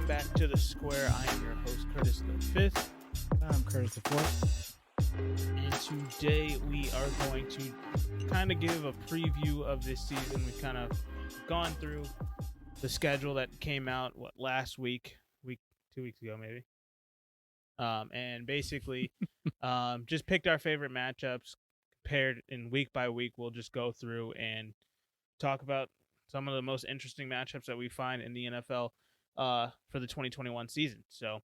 back to the Square. I am your host, Curtis the Fifth. I'm Curtis the Fourth. And today we are going to kind of give a preview of this season. We've kind of gone through the schedule that came out last week, 2 weeks ago maybe. And basically just picked our favorite matchups, compared in week by week. We'll just go through and talk about some of the most interesting matchups that we find in the NFL for the 2021 season. So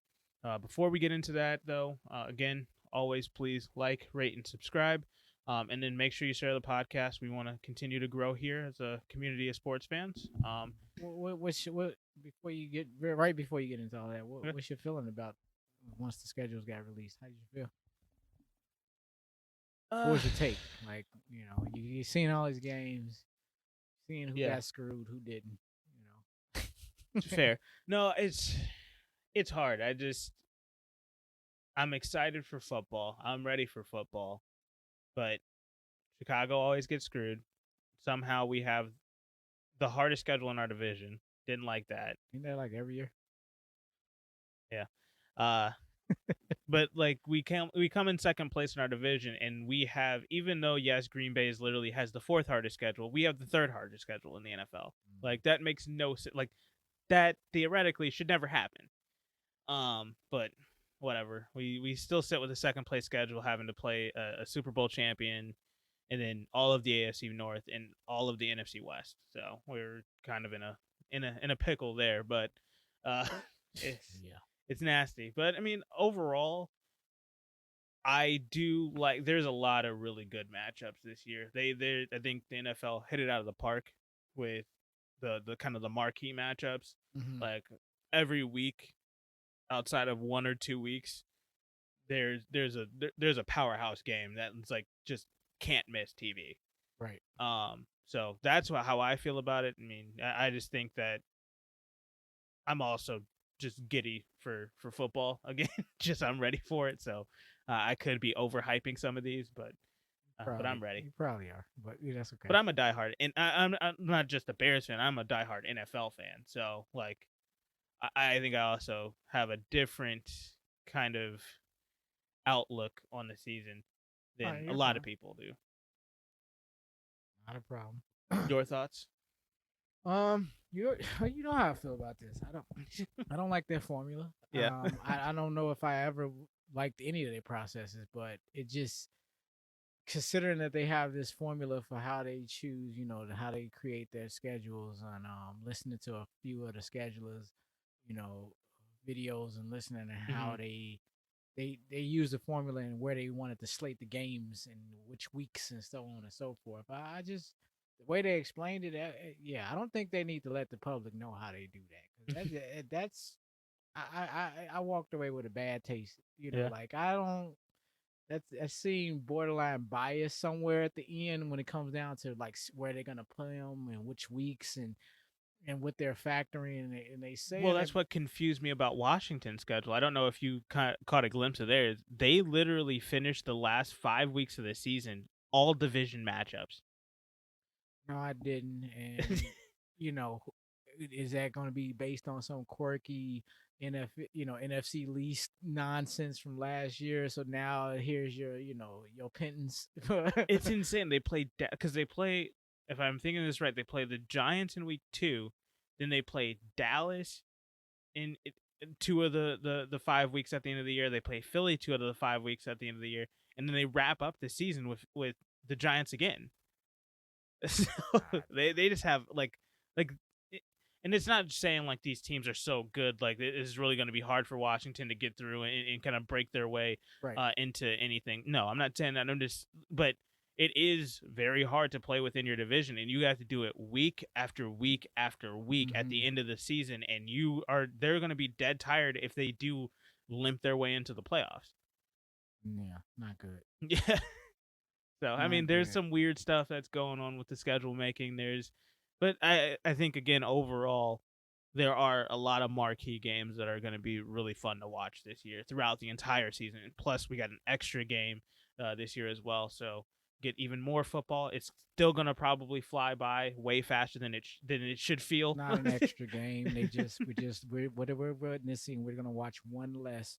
before we get into that, though, again, always please like, rate, and subscribe. And then make sure you share the podcast. We want to continue to grow here as a community of sports fans. Before you get into all that, what's your feeling about once the schedules got released? How did you feel? What was your take? Like, you seen all these games, seeing who got screwed, who didn't. Fair. No, it's hard. I'm excited for football. I'm ready for football. But Chicago always gets screwed. Somehow we have the hardest schedule in our division. Didn't like that. Ain't that like every year? Yeah. But like we come in second place in our division, and we have, even though yes, Green Bay literally has the fourth hardest schedule, we have the third hardest schedule in the NFL. Like that makes no sense. Like that theoretically should never happen. But whatever. We still sit with a second place schedule, having to play a Super Bowl champion, and then all of the AFC North and all of the NFC West. So we're kind of in a pickle there. But it's nasty. But I mean, overall, I do like. There's a lot of really good matchups this year. I think the NFL hit it out of the park with the kind of the marquee matchups. Mm-hmm. Like every week, outside of 1 or 2 weeks, there's a powerhouse game that's like just can't miss TV. Right. So that's how I feel about it. I mean, I just think that I'm also just giddy for football again. Just I'm ready for it. So I could be overhyping some of these, but I'm ready. You probably are, but that's okay. But I'm a diehard, and I'm not just a Bears fan. I'm a diehard NFL fan. So like, I think I also have a different kind of outlook on the season than a lot of people do. Not a problem. Your thoughts? You know how I feel about this. I don't like their formula. Yeah. I don't know if I ever liked any of their processes, but it just, considering that they have this formula for how they choose, how they create their schedules, and listening to a few of the schedulers, videos, and listening to how they use the formula and where they wanted to slate the games and which weeks and so on and so forth. I just, the way they explained it, I don't think they need to let the public know how they do that. 'Cause that's I walked away with a bad taste. Like I don't. That seemed borderline biased somewhere at the end when it comes down to like where they're gonna play them and which weeks and what they're factoring, and they say. Well, that's what confused me about Washington's schedule. I don't know if you caught a glimpse of theirs. They literally finished the last 5 weeks of the season all division matchups. No, I didn't, and is that going to be based on some quirky NFC least nonsense from last year? So now here's your pittance. It's insane. They play because they play. If I'm thinking this right, they play the Giants in week 2, then they play Dallas in 2 of the 5 weeks at the end of the year. They play Philly 2 out of the 5 weeks at the end of the year, and then they wrap up the season with the Giants again. So they just have like, and it's not saying like these teams are so good, like it is really going to be hard for Washington to get through and kind of break their way into anything. No, I'm not saying that. But it is very hard to play within your division, and you have to do it week after week after week at the end of the season, and they're going to be dead tired if they do limp their way into the playoffs. Yeah, not good. Yeah. So, I mean, there's some weird stuff that's going on with the schedule making. But I think, again, overall, there are a lot of marquee games that are going to be really fun to watch this year throughout the entire season. And plus, we got an extra game this year as well. So get even more football. It's still gonna probably fly by way faster than it should feel. Not an extra game. What we're witnessing. We're gonna watch one less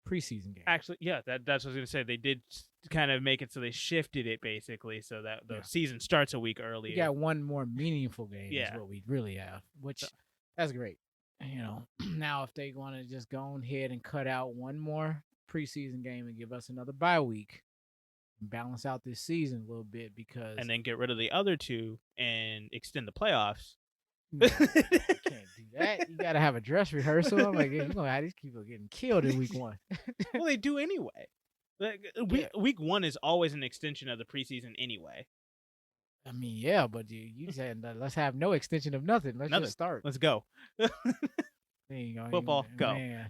preseason game. Actually, yeah, that's what I was gonna say. They did kind of make it so they shifted it basically so that the season starts a week earlier. We got one more meaningful game. Is what we really have, which that's great. Now if they want to just go ahead and cut out one more preseason game and give us another bye week, and balance out this season a little bit, and then get rid of the other two and extend the playoffs. No, you can't do that. You got to have a dress rehearsal. I'm like, you're going to have these people getting killed in week 1. Well, they do anyway. Week 1 is always an extension of the preseason anyway. I mean, yeah, but you said let's have no extension of nothing. Let's just start. Let's go. There you go. Football, go. Man,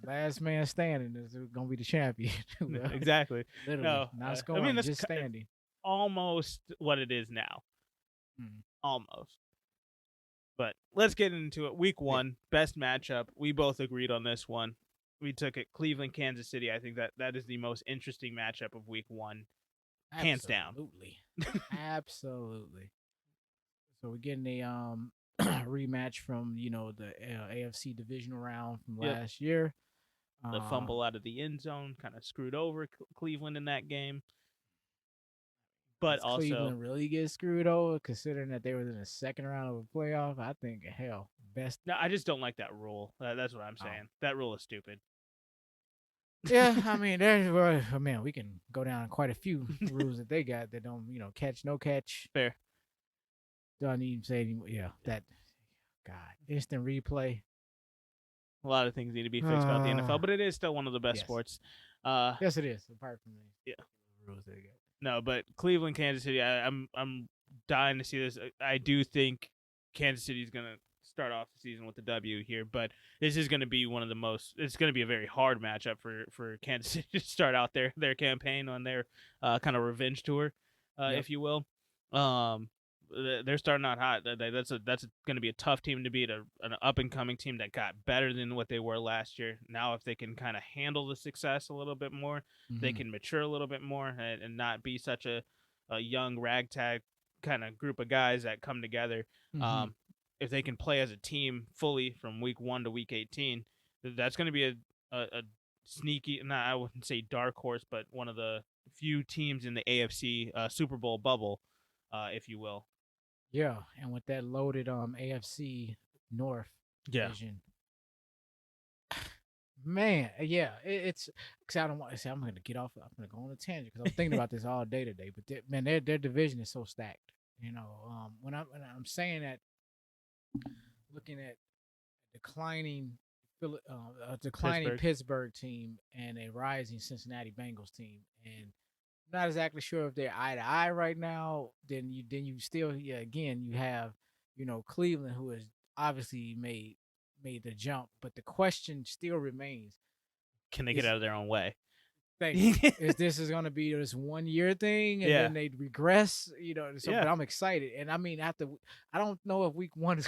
last man standing is going to be the champion. Exactly. Literally. Not scoring, just standing. Almost what it is now. Almost. But let's get into it. Week 1, best matchup. We both agreed on this one. We took it Cleveland, Kansas City. I think that is the most interesting matchup of week 1. Hands down. Absolutely. So we're getting a rematch from, the AFC divisional round from last year. The fumble out of the end zone kind of screwed over Cleveland in that game. But also, Cleveland really get screwed over considering that they were in the second round of a playoff. I think, hell, best. No, I just don't like that rule. That's what I'm saying. That rule is stupid. Yeah, I mean, we can go down quite a few rules that they got that don't, catch, no catch. Fair. Don't even say anymore. Yeah, that. God, instant replay. A lot of things need to be fixed about the NFL, but it is still one of the best sports. Yes, it is. Apart from the rules they got. No, but Cleveland, Kansas City, I'm dying to see this. I do think Kansas City is gonna start off the season with the W here, but this is going to be one of the most. It's going to be a very hard matchup for Kansas City to start out their campaign on their kind of revenge tour, if you will. They're starting out hot. That's going to be a tough team to beat, an up and coming team that got better than what they were last year. Now, if they can kind of handle the success a little bit more, they can mature a little bit more and not be such a young ragtag kind of group of guys that come together. If they can play as a team fully from week 1 to week 18, that's going to be a sneaky, I wouldn't say dark horse, but one of the few teams in the AFC Super Bowl bubble, if you will. Yeah, and with that loaded AFC North division, man, it's because I don't want to say I'm going to get off. I'm going to go on a tangent because I'm thinking about this all day today. But their division is so stacked. When I'm saying that, looking at declining Pittsburgh team and a rising Cincinnati Bengals team, and I'm not exactly sure if they're eye to eye right now. Then you still again you have Cleveland, who has obviously made the jump, but the question still remains: can they get out of their own way? Is this going to be this 1 year thing and then they regress? But I'm excited, and I mean I don't know if week 1 is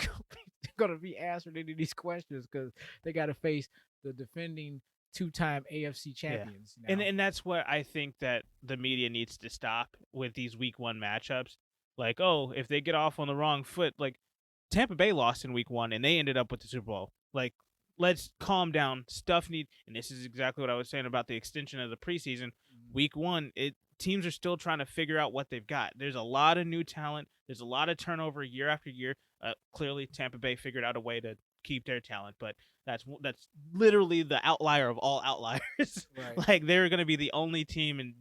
going to be answered any of these questions because they got to face the defending 2-time AFC champions. Yeah. And that's what I think that the media needs to stop with these week 1 matchups. Like, if they get off on the wrong foot, like Tampa Bay lost in week 1 and they ended up with the Super Bowl. Like, let's calm down. And this is exactly what I was saying about the extension of the preseason. Week 1, teams are still trying to figure out what they've got. There's a lot of new talent. There's a lot of turnover year after year. Clearly, Tampa Bay figured out a way to keep their talent, but that's literally the outlier of all outliers. Right. Like, they're going to be the only team in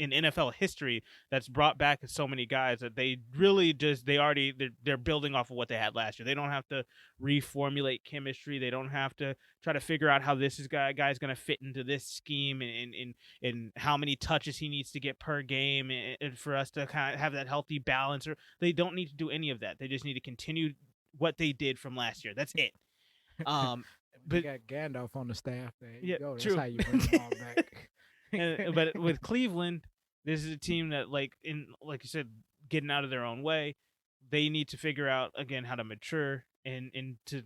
NFL history that's brought back so many guys that they really they're building off of what they had last year. They don't have to reformulate chemistry. They don't have to try to figure out how this guy's going to fit into this scheme and how many touches he needs to get per game and for us to kind of have that healthy balance. Or they don't need to do any of that. They just need to continue what they did from last year. That's it. But you got Gandalf on the staff. There you go. That's true. how you bring them all back. But with Cleveland, this is a team that, like you said, getting out of their own way. They need to figure out again how to mature and to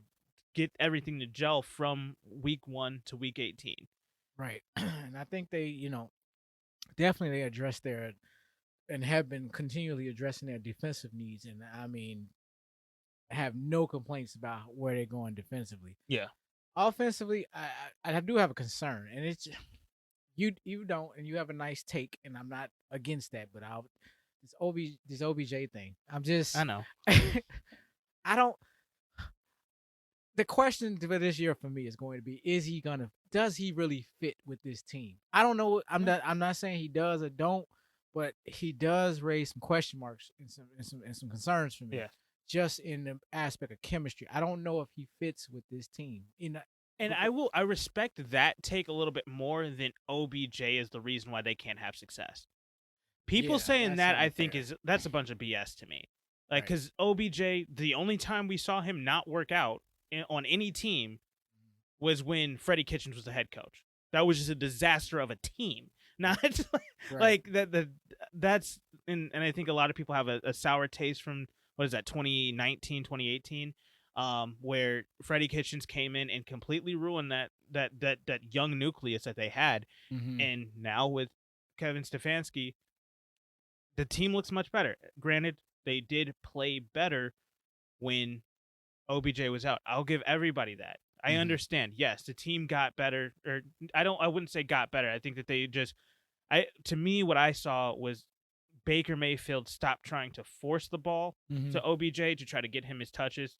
get everything to gel from week 1 to week 18. Right, and I think they, definitely they addressed their and have been continually addressing their defensive needs. And I mean, I have no complaints about where they're going defensively. Yeah. Offensively, I do have a concern, and it's you don't, and you have a nice take, and I'm not against that, but this OBJ thing. I know. I don't. The question for this year for me is going to be: does he really fit with this team? I don't know. I'm not saying he does or don't, but he does raise some question marks and some concerns for me. Yeah. Just in the aspect of chemistry, I don't know if he fits with this team. And I respect that take a little bit more than OBJ is the reason why they can't have success. People saying that, I think, that's a bunch of BS to me. Like, because OBJ, the only time we saw him not work out on any team was when Freddie Kitchens was the head coach. That was just a disaster of a team. Not like that. That's and I think a lot of people have a sour taste from, what is that, 2019, 2018, where Freddie Kitchens came in and completely ruined that young nucleus that they had. Mm-hmm. And now with Kevin Stefanski, the team looks much better. Granted, they did play better when OBJ was out. I'll give everybody that. I understand. Yes, the team got better, or I wouldn't say got better. I think that they just, to me, what I saw was Baker Mayfield stopped trying to force the ball to OBJ to try to get him his touches.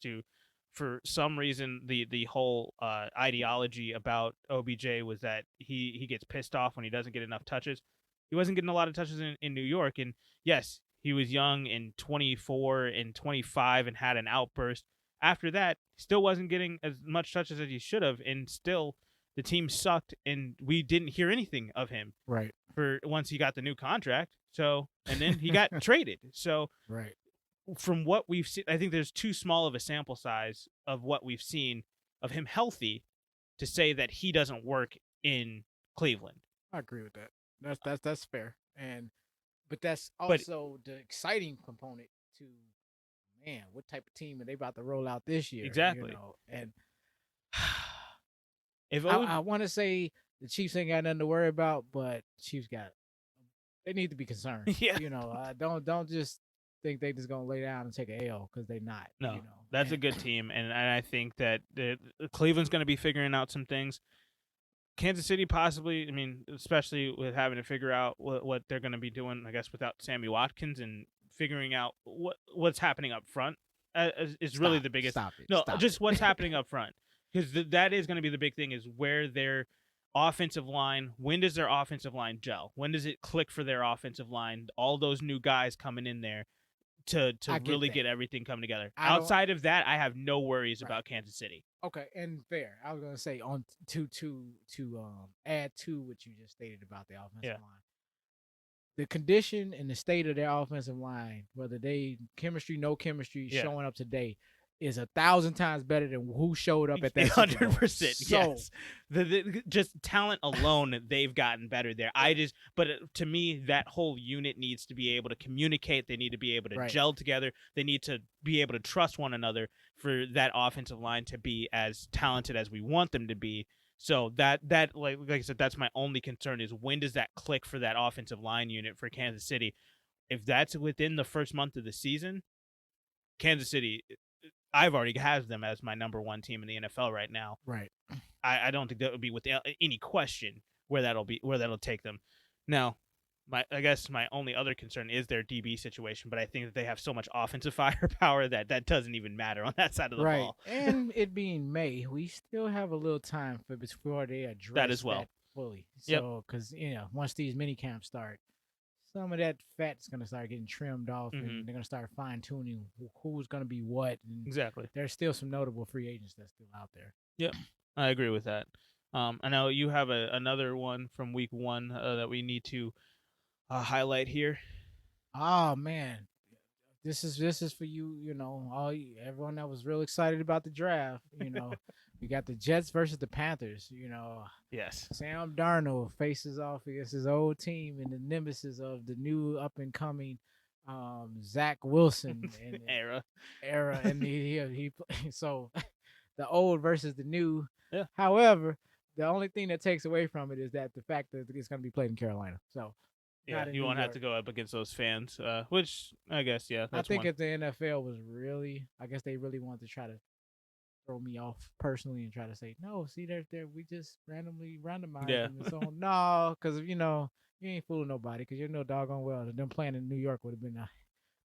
For some reason, the whole ideology about OBJ was that he gets pissed off when he doesn't get enough touches. He wasn't getting a lot of touches in New York, and yes, he was young and 24 and 25 and had an outburst. After that, still wasn't getting as much touches as he should have, and still the team sucked, and we didn't hear anything of him for once he got the new contract. So, and then he got traded. So, from what we've seen, I think there's too small of a sample size of what we've seen of him healthy to say that he doesn't work in Cleveland. I agree with that. That's fair, but that's also the exciting component to, man, what type of team are they about to roll out this year? Exactly. You know? And if I want to say the Chiefs ain't got nothing to worry about, but Chiefs they need to be concerned. Yeah. You know, don't just think they just gonna lay down and take an L, because they not. No, you know? That's a good team, and I think that Cleveland's going to be figuring out some things. Kansas City possibly, I mean, especially with having to figure out what they're going to be doing, I guess, without Sammy Watkins, and figuring out what's happening up front is really the biggest. Just what's happening up front, because that is going to be the big thing, is where their offensive line, when does their offensive line gel? When does it click for their offensive line? All those new guys coming in there to really get everything coming together. Outside of that, I have no worries about Kansas City. Okay, and fair. I was gonna say on to add to what you just stated about the offensive line. The condition and the state of their offensive line, whether they chemistry, no chemistry, showing up today, is 1,000 times better than who showed up at that 100%. Yes, the just talent alone, they've gotten better there. But to me, that whole unit needs to be able to communicate. They need to be able to gel together. They need to be able to trust one another for that offensive line to be as talented as we want them to be. So that like I said, that's my only concern, is when does that click for that offensive line unit for Kansas City? If that's within the first month of the season, Kansas City, I've already has them as my number one team in the NFL right now. Right. I don't think that would be without any question where that'll take them. Now, I guess my only other concern is their DB situation, but I think that they have so much offensive firepower that doesn't even matter on that side of the ball. And it being May, we still have a little time before they address that as well that fully. So, because once these mini camps start, some of that fat's going to start getting trimmed off, and they're going to start fine tuning who's going to be what. And exactly. There's still some notable free agents that's still out there. Yep, I agree with that. I know you have another one from week 1 that we need to highlight here. Oh man, this is for you. You know, everyone that was real excited about the draft. You know, we got the Jets versus the Panthers. You know, yes, Sam Darnold faces off against his old team in the nemesis of the new up and coming Zach Wilson and era, and he so the old versus the new. Yeah. However, the only thing that takes away from it is that the fact that it's going to be played in Carolina. So Yeah, not in you New won't have to York. go up against those fans, which I guess, yeah, I that's think one. if the NFL was really, I guess they really wanted to try to throw me off personally and try to say, no, see, there, we just randomly randomized Yeah, them and so on. No, because you ain't fooling nobody because you know doggone well that them playing in New York would have been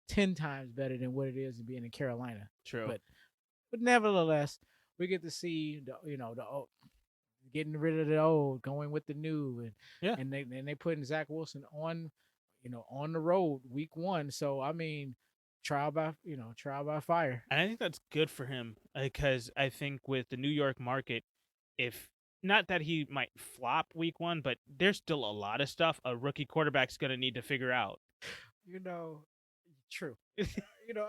10 times better than what it is to being in Carolina. true. But nevertheless, we get to see the old, getting rid of the old, going with the new, Yeah. and they putting Zach Wilson on, on the road week 1. So I mean, trial by fire. And I think that's good for him because I think with the New York market, if not that he might flop week 1, but there's still a lot of stuff a rookie quarterback's going to need to figure out. You know, true. I'm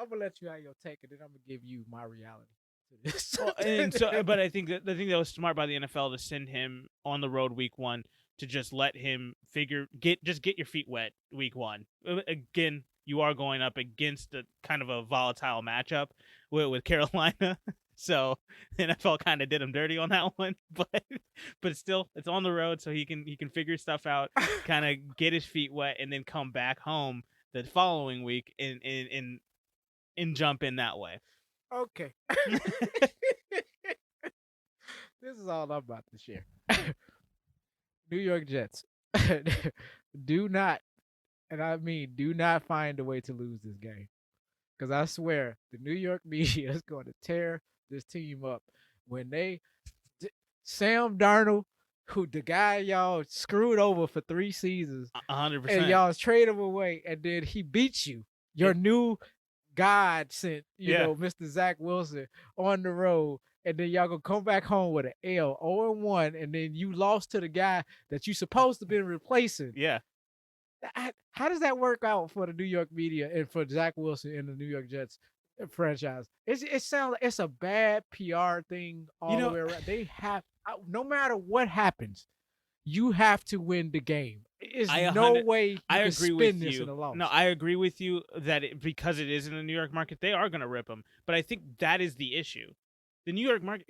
gonna let you have your take, and then I'm gonna give you my reality to this. Well, and so, but I think that was smart by the NFL to send him on the road week 1 to just let him get your feet wet week 1. Again, you are going up against a kind of a volatile matchup with Carolina. So the NFL kind of did him dirty on that one, but still, it's on the road, so he can figure stuff out, kind of get his feet wet, and then come back home the following week and jump in that way. Okay. This is all I'm about to share. New York Jets. Do not, and I mean do not find a way to lose this game. Because I swear the New York media is going to tear this team up when Sam Darnold, who the guy y'all screwed over for 3 seasons, 100%. and y'all trade him away, and then he beats you. Your new God sent, Mr. Zach Wilson on the road, and then y'all gonna come back home with an L, 0-1, and then you lost to the guy that you supposed to be replacing. Yeah. How does that work out for the New York media and for Zach Wilson and the New York Jets franchise? It sounds like it's a bad PR thing all the way around. They have, no matter what happens, you have to win the game. There's no way you can spin this in a loss. No, I agree with you that because it is in the New York market, they are going to rip them. But I think that is the issue. The New York market,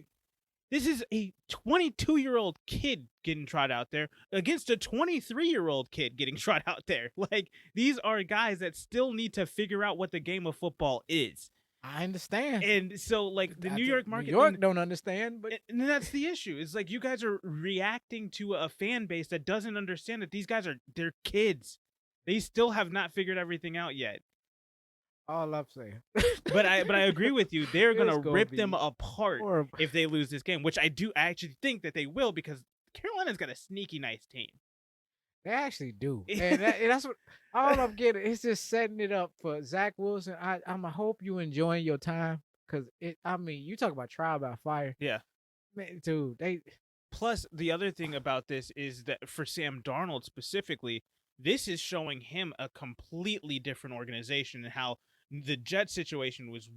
this is a 22-year-old kid getting trot out there against a 23-year-old kid getting trot out there. Like, these are guys that still need to figure out what the game of football is. I understand. And so, like, the New York market... New York don't understand, but... And that's the issue. It's like you guys are reacting to a fan base that doesn't understand that these guys they're kids. They still have not figured everything out yet. All I'm saying. But I agree with you. They're going to rip them apart if they lose this game, which I actually think that they will because Carolina's got a sneaky nice team. They actually do. And that's what all I'm getting. It's just setting it up for Zach Wilson. I'm hope you enjoying your time because you talk about trial by fire. Yeah. Man, dude, Plus, the other thing about this is that for Sam Darnold specifically, this is showing him a completely different organization and how the Jets situation was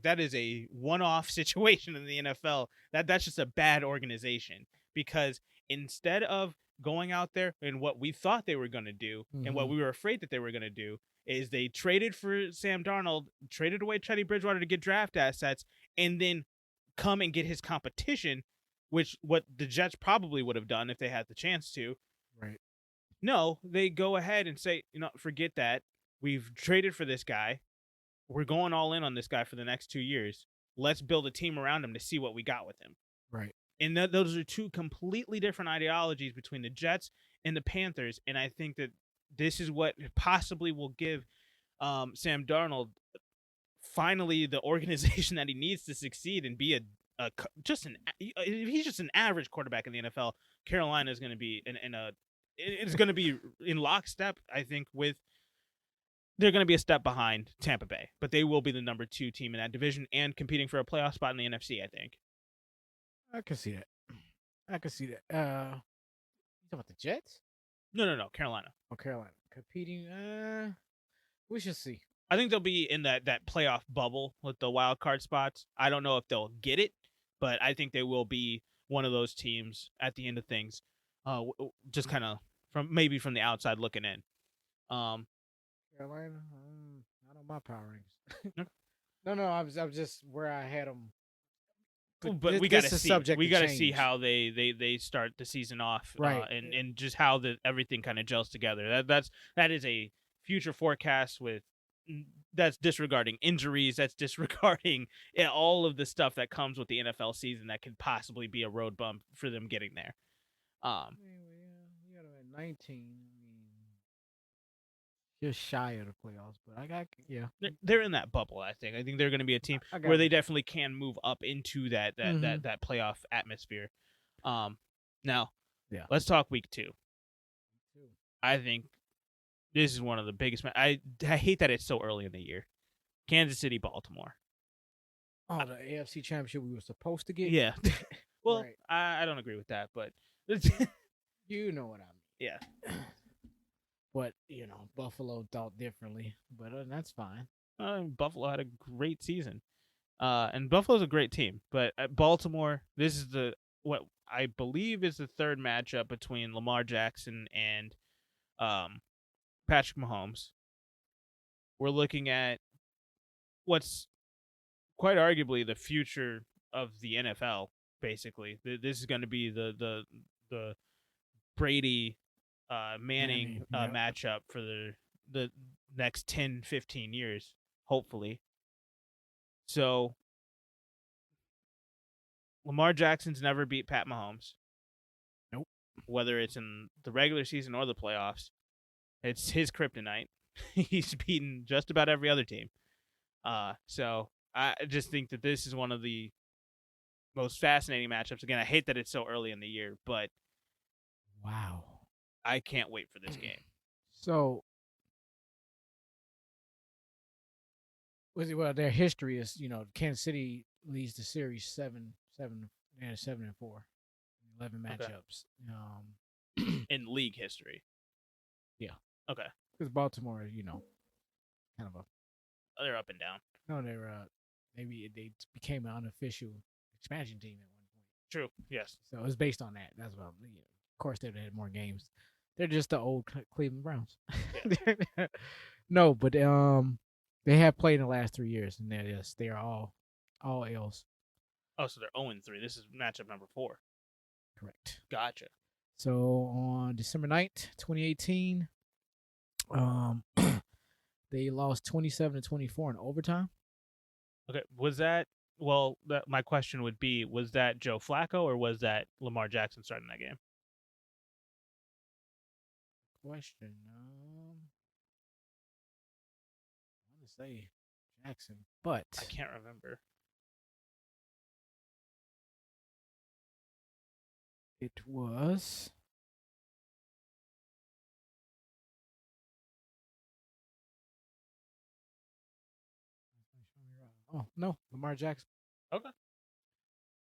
that is a one-off situation in the NFL. That's just a bad organization because instead of going out there and what we thought they were going to do and what we were afraid that they were going to do is they traded for Sam Darnold, traded away Teddy Bridgewater to get draft assets, and then come and get his competition, which what the Jets probably would have done if they had the chance to. Right. No, they go ahead and say, forget that. We've traded for this guy. We're going all in on this guy for the next 2 years. Let's build a team around him to see what we got with him. Right. And those are two completely different ideologies between the Jets and the Panthers. And I think that this is what possibly will give Sam Darnold finally the organization that he needs to succeed and be if he's just an average quarterback in the NFL, Carolina is going to be it's going to be in lockstep, I think, they're going to be a step behind Tampa Bay, but they will be the number 2 team in that division and competing for a playoff spot in the NFC, I think. I can see that. You talking about the Jets? No, Carolina. Oh, Carolina. Competing, we should see. I think they'll be in that playoff bubble with the wild card spots. I don't know if they'll get it, but I think they will be one of those teams at the end of things. Just kind of from the outside looking in. Carolina, not on my power rings. No, I'm just where I had them. But we got to this is see. subject We to got to see change. how they start the season off, Right. and just how everything kind of gels together. That is a future forecast with that's disregarding injuries. That's disregarding all of the stuff that comes with the NFL season that could possibly be a road bump for them getting there. I mean, we got them at 19. I mean, just shy of the playoffs, but They're in that bubble. I think they're going to be a team I got where they you. definitely can move up into that playoff atmosphere. Now Yeah. let's talk week 2. I think this is one of the biggest. I hate that it's so early in the year. Kansas City, Baltimore. Oh, the AFC Championship we were supposed to get. Yeah. Well, Right. I don't agree with that, but You know what I mean. yeah. But Buffalo thought differently. But that's fine. Buffalo had a great season, and Buffalo's a great team. But at Baltimore, this is what I believe is the third matchup between Lamar Jackson and Patrick Mahomes. We're looking at what's quite arguably the future of the NFL. Basically, this is going to be the Brady Manning yep. matchup for the next 10, 15 years, hopefully. So Lamar Jackson's never beat Pat Mahomes. Nope. Whether it's in the regular season or the playoffs, it's his kryptonite. He's beaten just about every other team. So I just think that this is one of the most fascinating matchups. Again, I hate that it's so early in the year, but wow, I can't wait for this game. So, well, their history is, Kansas City leads the series 7-4, 11 matchups. In league history. Yeah. Okay. Because Baltimore, kind of they're up and down. No, maybe they became an unofficial expansion team at one point. True. Yes. So it's based on that. That's what. Of course, they've had more games. They're just the old Cleveland Browns. Yeah. No, but they have played in the last 3 years, and they are all L's. Oh, so they're 0-3. This is matchup number 4. Correct. Gotcha. So on December 9th, 2018, they lost 27-24 in overtime. Okay, was that my question would be, was that Joe Flacco or was that Lamar Jackson starting that game? Question. I want to say Jackson, but I can't remember. It was no, Lamar Jackson. Okay.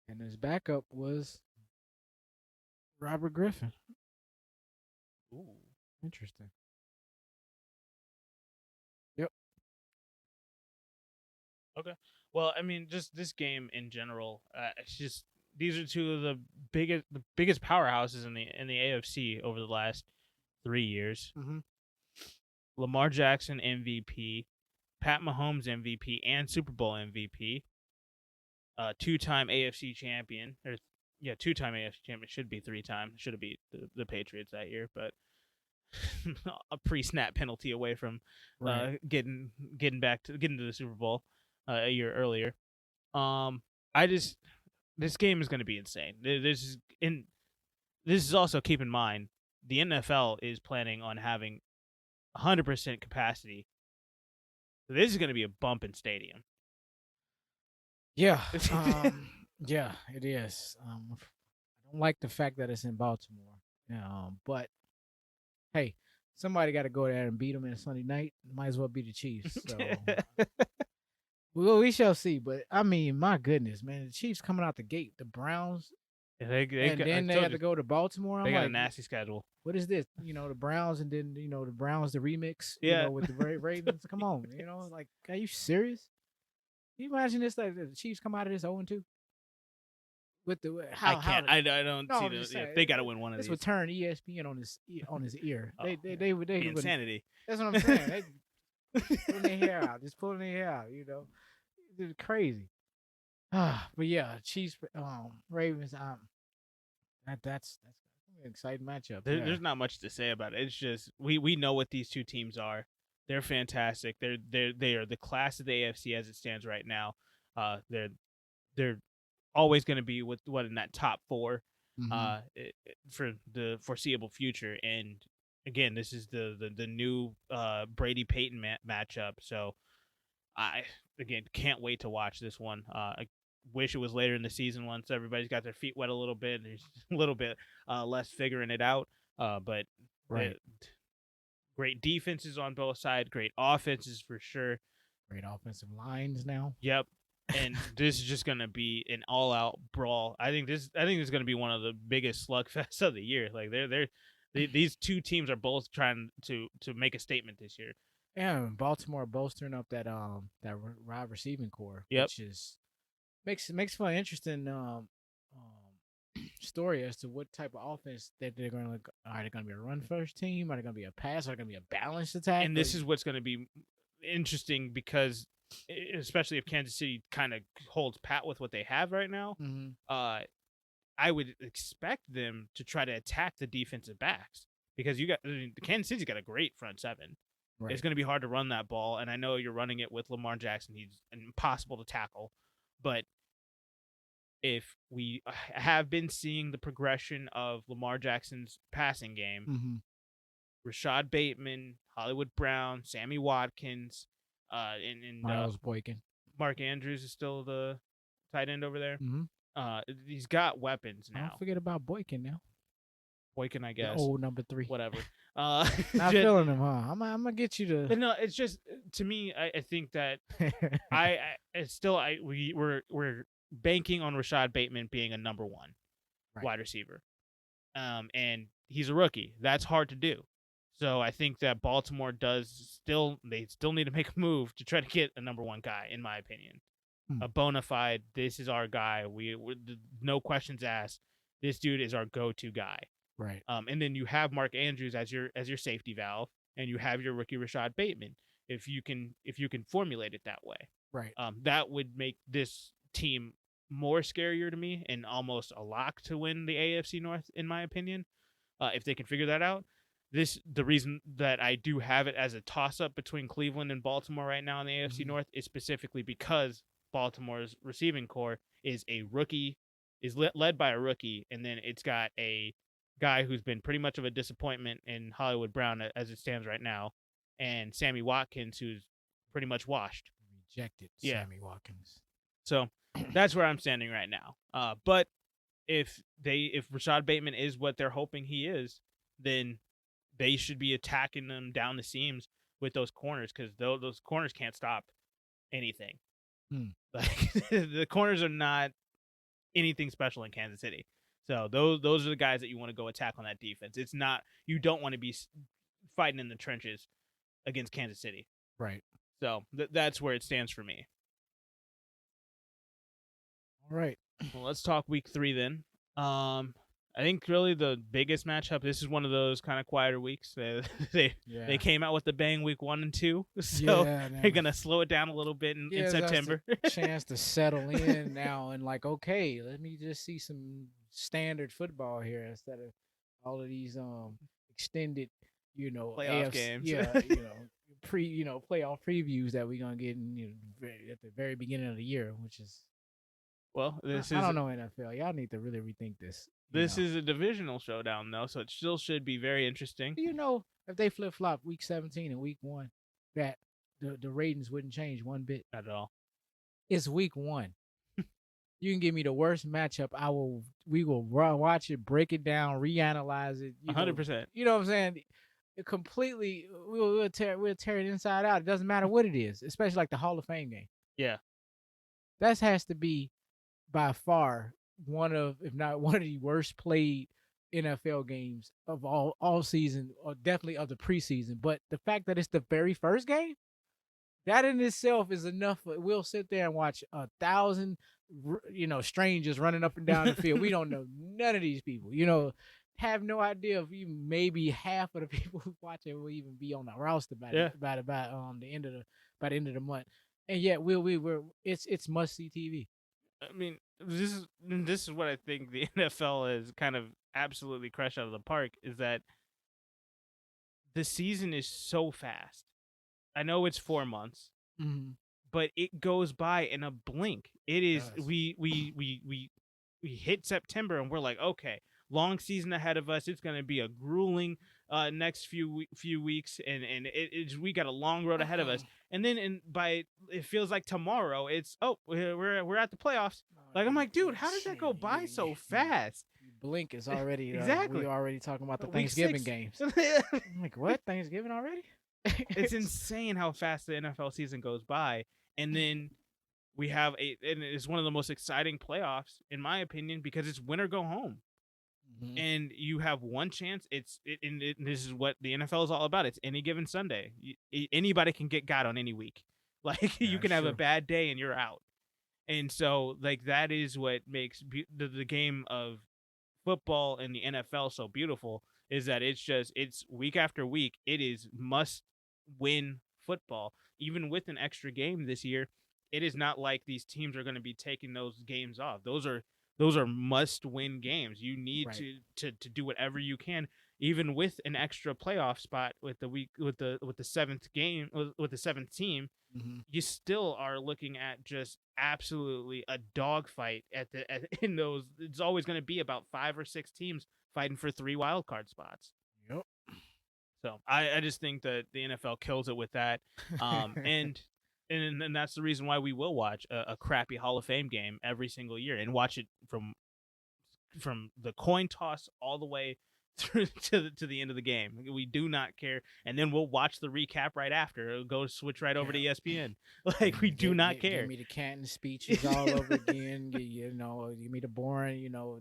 And his backup was Robert Griffin. Ooh, interesting. Yep. Okay. Well, I mean, just this game in general, it's just these are two of the biggest powerhouses in the AFC over the last 3 years. Mm-hmm. Lamar Jackson MVP, Pat Mahomes MVP and Super Bowl MVP, 2-time AFC champion, or 2-time AFC champion, should be 3-time, should have beat the Patriots that year, but a pre-snap penalty away from getting to the Super Bowl a year earlier. This game is going to be insane. This is also, keep in mind, the NFL is planning on having 100% capacity. So this is going to be a bump in stadium. Yeah. Yeah, it is. I don't like the fact that it's in Baltimore. But hey, somebody got to go there and beat them in a Sunday night. Might as well be the Chiefs. So well, we shall see. But I mean, my goodness, man, the Chiefs coming out the gate, the Browns, they have to go to Baltimore. They got a nasty schedule. What is this? The Browns, and then the Browns, the remix. Yeah. With the Ravens. Come on, like, are you serious? Can you imagine this? Like the Chiefs come out of this 0-2. With the I can't. I don't see the. Yeah, they got to win one of these. This would turn ESPN on his ear. They would insanity. That's what I'm saying. They pulling their hair out, just pulling their hair out. It's crazy. But yeah, Chiefs, Ravens. That's an exciting matchup There's there. not much to say about it. It's just we know what these two teams are. They're fantastic. They are the class of the AFC as it stands right now. They're always going to be with what in that top four Mm-hmm. for the foreseeable future. And again, this is the new Brady Peyton matchup. So I again can't wait to watch this one. I wish it was later in the season once everybody's got their feet wet a little bit. There's a little bit less figuring it out. But the Right. great defenses on both sides, great offenses for sure. Great offensive lines now. Yep. And this is just gonna be an all-out brawl. I think this is gonna be one of the biggest slugfests of the year. Like these two teams are both trying to make a statement this year. Yeah, Baltimore bolstering up that wide receiving core, Yep. which is makes for an interesting story as to what type of offense that they're going to look. Are they going to be a run first team? Are they going to be a pass? Are they going to be a balanced attack? And this is what's going to be interesting because, especially if Kansas City kind of holds pat with what they have right now, mm-hmm. I would expect them to try to attack the defensive backs because Kansas City's got a great front seven. Right. It's going to be hard to run that ball, and I know you're running it with Lamar Jackson. He's impossible to tackle, but if we have been seeing the progression of Lamar Jackson's passing game, mm-hmm. Rashad Bateman, Hollywood Brown, Sammy Watkins, and Miles Boykin. Mark Andrews is still the tight end over there. Mm-hmm. He's got weapons now. Don't forget about Boykin now. Boykin, I guess. The old number 3. Whatever. Not feeling him, huh? I'm gonna get you to. But no, it's just to me. I think that we're banking on Rashad Bateman being a number 1 wide receiver, and he's a rookie. That's hard to do. So I think that Baltimore still need to make a move to try to get a number 1 guy, in my opinion. A bona fide, this is our guy. We're no questions asked. This dude is our go-to guy. Right. And then you have Mark Andrews as your safety valve, and you have your rookie Rashad Bateman. If you can formulate it that way, right. That would make this team more scarier to me and almost a lock to win the AFC North, in my opinion. If they can figure that out. The reason that I do have it as a toss-up between Cleveland and Baltimore right now in the AFC North is specifically because Baltimore's receiving core is led by a rookie, and then it's got a guy who's been pretty much of a disappointment in Hollywood Brown as it stands right now, and Sammy Watkins, who's pretty much washed. Rejected Sammy Watkins. So that's where I'm standing right now. But if Rashad Bateman is what they're hoping he is, then they should be attacking them down the seams with those corners, because those corners can't stop anything. Like the corners are not anything special in Kansas City. So those are the guys that you want to go attack on that defense. It's not, you don't want to be fighting in the trenches against Kansas City. Right. So that's where it stands for me. All right. Well, let's talk week 3 then. I think really the biggest matchup, this is one of those kind of quieter weeks. They came out with the bang week 1 and 2, so they're going to slow it down a little bit in September. Chance to settle in now and like, okay, let me just see some standard football here instead of all of these extended, playoff games. Playoff previews that we're going to get at the very beginning of the year, which is, well, I don't know, NFL. Y'all need to really rethink this. This is a divisional showdown, though, so it still should be very interesting. If they flip-flop week 17 and week 1, that the ratings wouldn't change one bit. Not at all. It's week 1. You can give me the worst matchup. We will watch it, break it down, reanalyze it. 100%. You know what I'm saying? Completely, we'll tear it inside out. It doesn't matter what it is, especially like the Hall of Fame game. Yeah. That has to be by far one of, if not one of the worst played NFL games of all season, or definitely of the preseason. But the fact that it's the very first game, that in itself is enough. We'll sit there and watch 1,000, strangers running up and down the field. We don't know none of these people. Have no idea if even maybe half of the people who watch it will even be on the roster by the end of the month. And yet we're it's must see TV. I mean, this is what I think the NFL is kind of absolutely crushed out of the park is that the season is so fast. I know it's 4 months, Mm-hmm. but it goes by in a blink. It is Does. we hit September and we're like, okay, long season ahead of us. It's going to be a grueling next few weeks, and we got a long road ahead of us. And then it feels like tomorrow. It's we're at the playoffs. Like I'm like, dude, how does that go by so fast? You blink, it's already Exactly. we already talking about the Week Thanksgiving 6. games. I'm like, what? Thanksgiving already? It's insane how fast the NFL season goes by, and then we have and it's one of the most exciting playoffs in my opinion because it's win or go home. Mm-hmm. And you have one chance. And this is what the NFL is all about. It's any given Sunday. Anybody can get got on any week. Like you can have a bad day and you're out. And so like that is what makes the game of football and the NFL so beautiful is that it's week after week. It is must win football. Even with an extra game this year, it is not like these teams are going to be taking those games off. Those are must win games. You need to do whatever you can, even with an extra playoff spot with the seventh game with the seventh team. Mm-hmm. You still are looking at just absolutely a dogfight in those. It's always going to be about 5 or 6 teams fighting for 3 wild card spots. Yep. So I just think that the NFL kills it with that, and that's the reason why we will watch a crappy Hall of Fame game every single year and watch it from the coin toss all the way through to the end of the game. We do not care, and then we'll watch the recap right after. It'll go switch right over to ESPN. Like we do not care. Give me the Canton speeches all over again. You know, give me the boring. You know,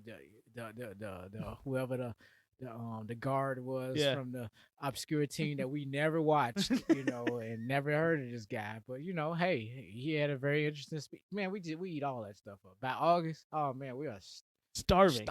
the whoever the guard was from the obscure team that we never watched. You know, and never heard of this guy. But you know, hey, he had a very interesting speech. Man, we eat all that stuff up. By August, oh man, we are starving.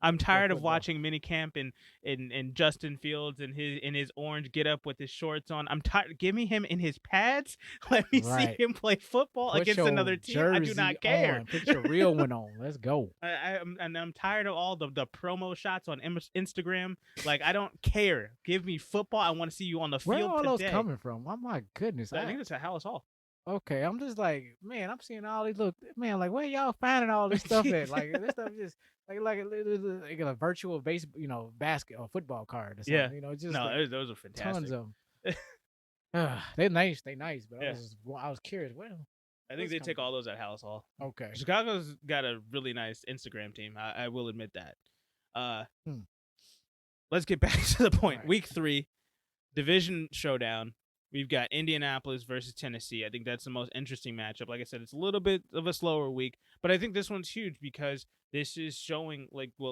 I'm tired of watching minicamp and Justin Fields and his orange get up with his shorts on. I'm tired. Give me him in his pads. Let me see him play football against another team. I do not care. Put your real one on. Let's go. I'm tired of all the promo shots on Instagram. Like I don't care. Give me football. I want to see you on the field today. Where are all those coming from? Oh my goodness! I think it's at Hallis Hall. Okay, I'm just like, man, I'm seeing all these like where y'all finding all this stuff at? Like this stuff just like a virtual basket or football card or something. Yeah. You know, just those are fantastic. Tons of them. They're nice, but I was curious. Well, I think they take all those at Hallis Hall. Okay. Chicago's got a really nice Instagram team. I will admit that. Let's get back to the point. Right. Week 3, division showdown. We've got Indianapolis versus Tennessee. I think that's the most interesting matchup. Like I said, it's a little bit of a slower week, but I think this one's huge because this is showing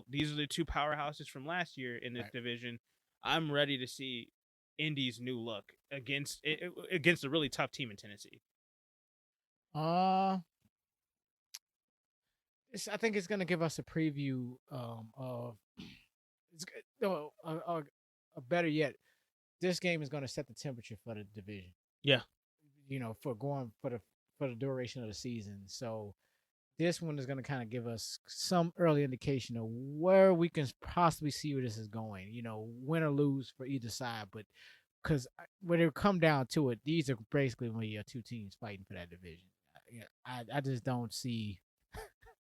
these are the 2 powerhouses from last year in this division. I'm ready to see Indy's new look against a really tough team in Tennessee. I think it's going to give us a preview of better yet, this game is going to set the temperature for the division. Yeah. You know, for the duration of the season. So this one is going to kind of give us some early indication of where we can possibly see where this is going. You know, win or lose for either side, but because when it come down to it, these are basically when you have 2 teams fighting for that division. I just don't see.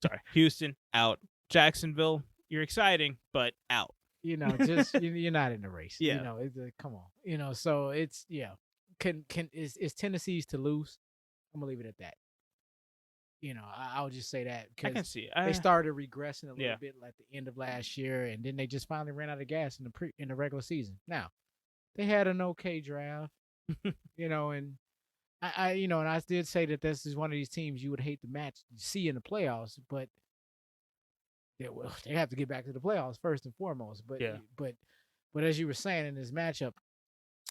Sorry, Houston out, Jacksonville. You're exciting, but out. You know, just you're not in the race. Yeah. You know, come on. You know, so it's is Tennessee's to lose? I'm gonna leave it at that. You know, I'll just say that because I can see they started regressing a little bit like the end of last year, and then they just finally ran out of gas in the regular season. Now, they had an okay draft, you know, and and I did say that this is one of these teams you would hate to see in the playoffs, but they have to get back to the playoffs first and foremost. But as you were saying in this matchup,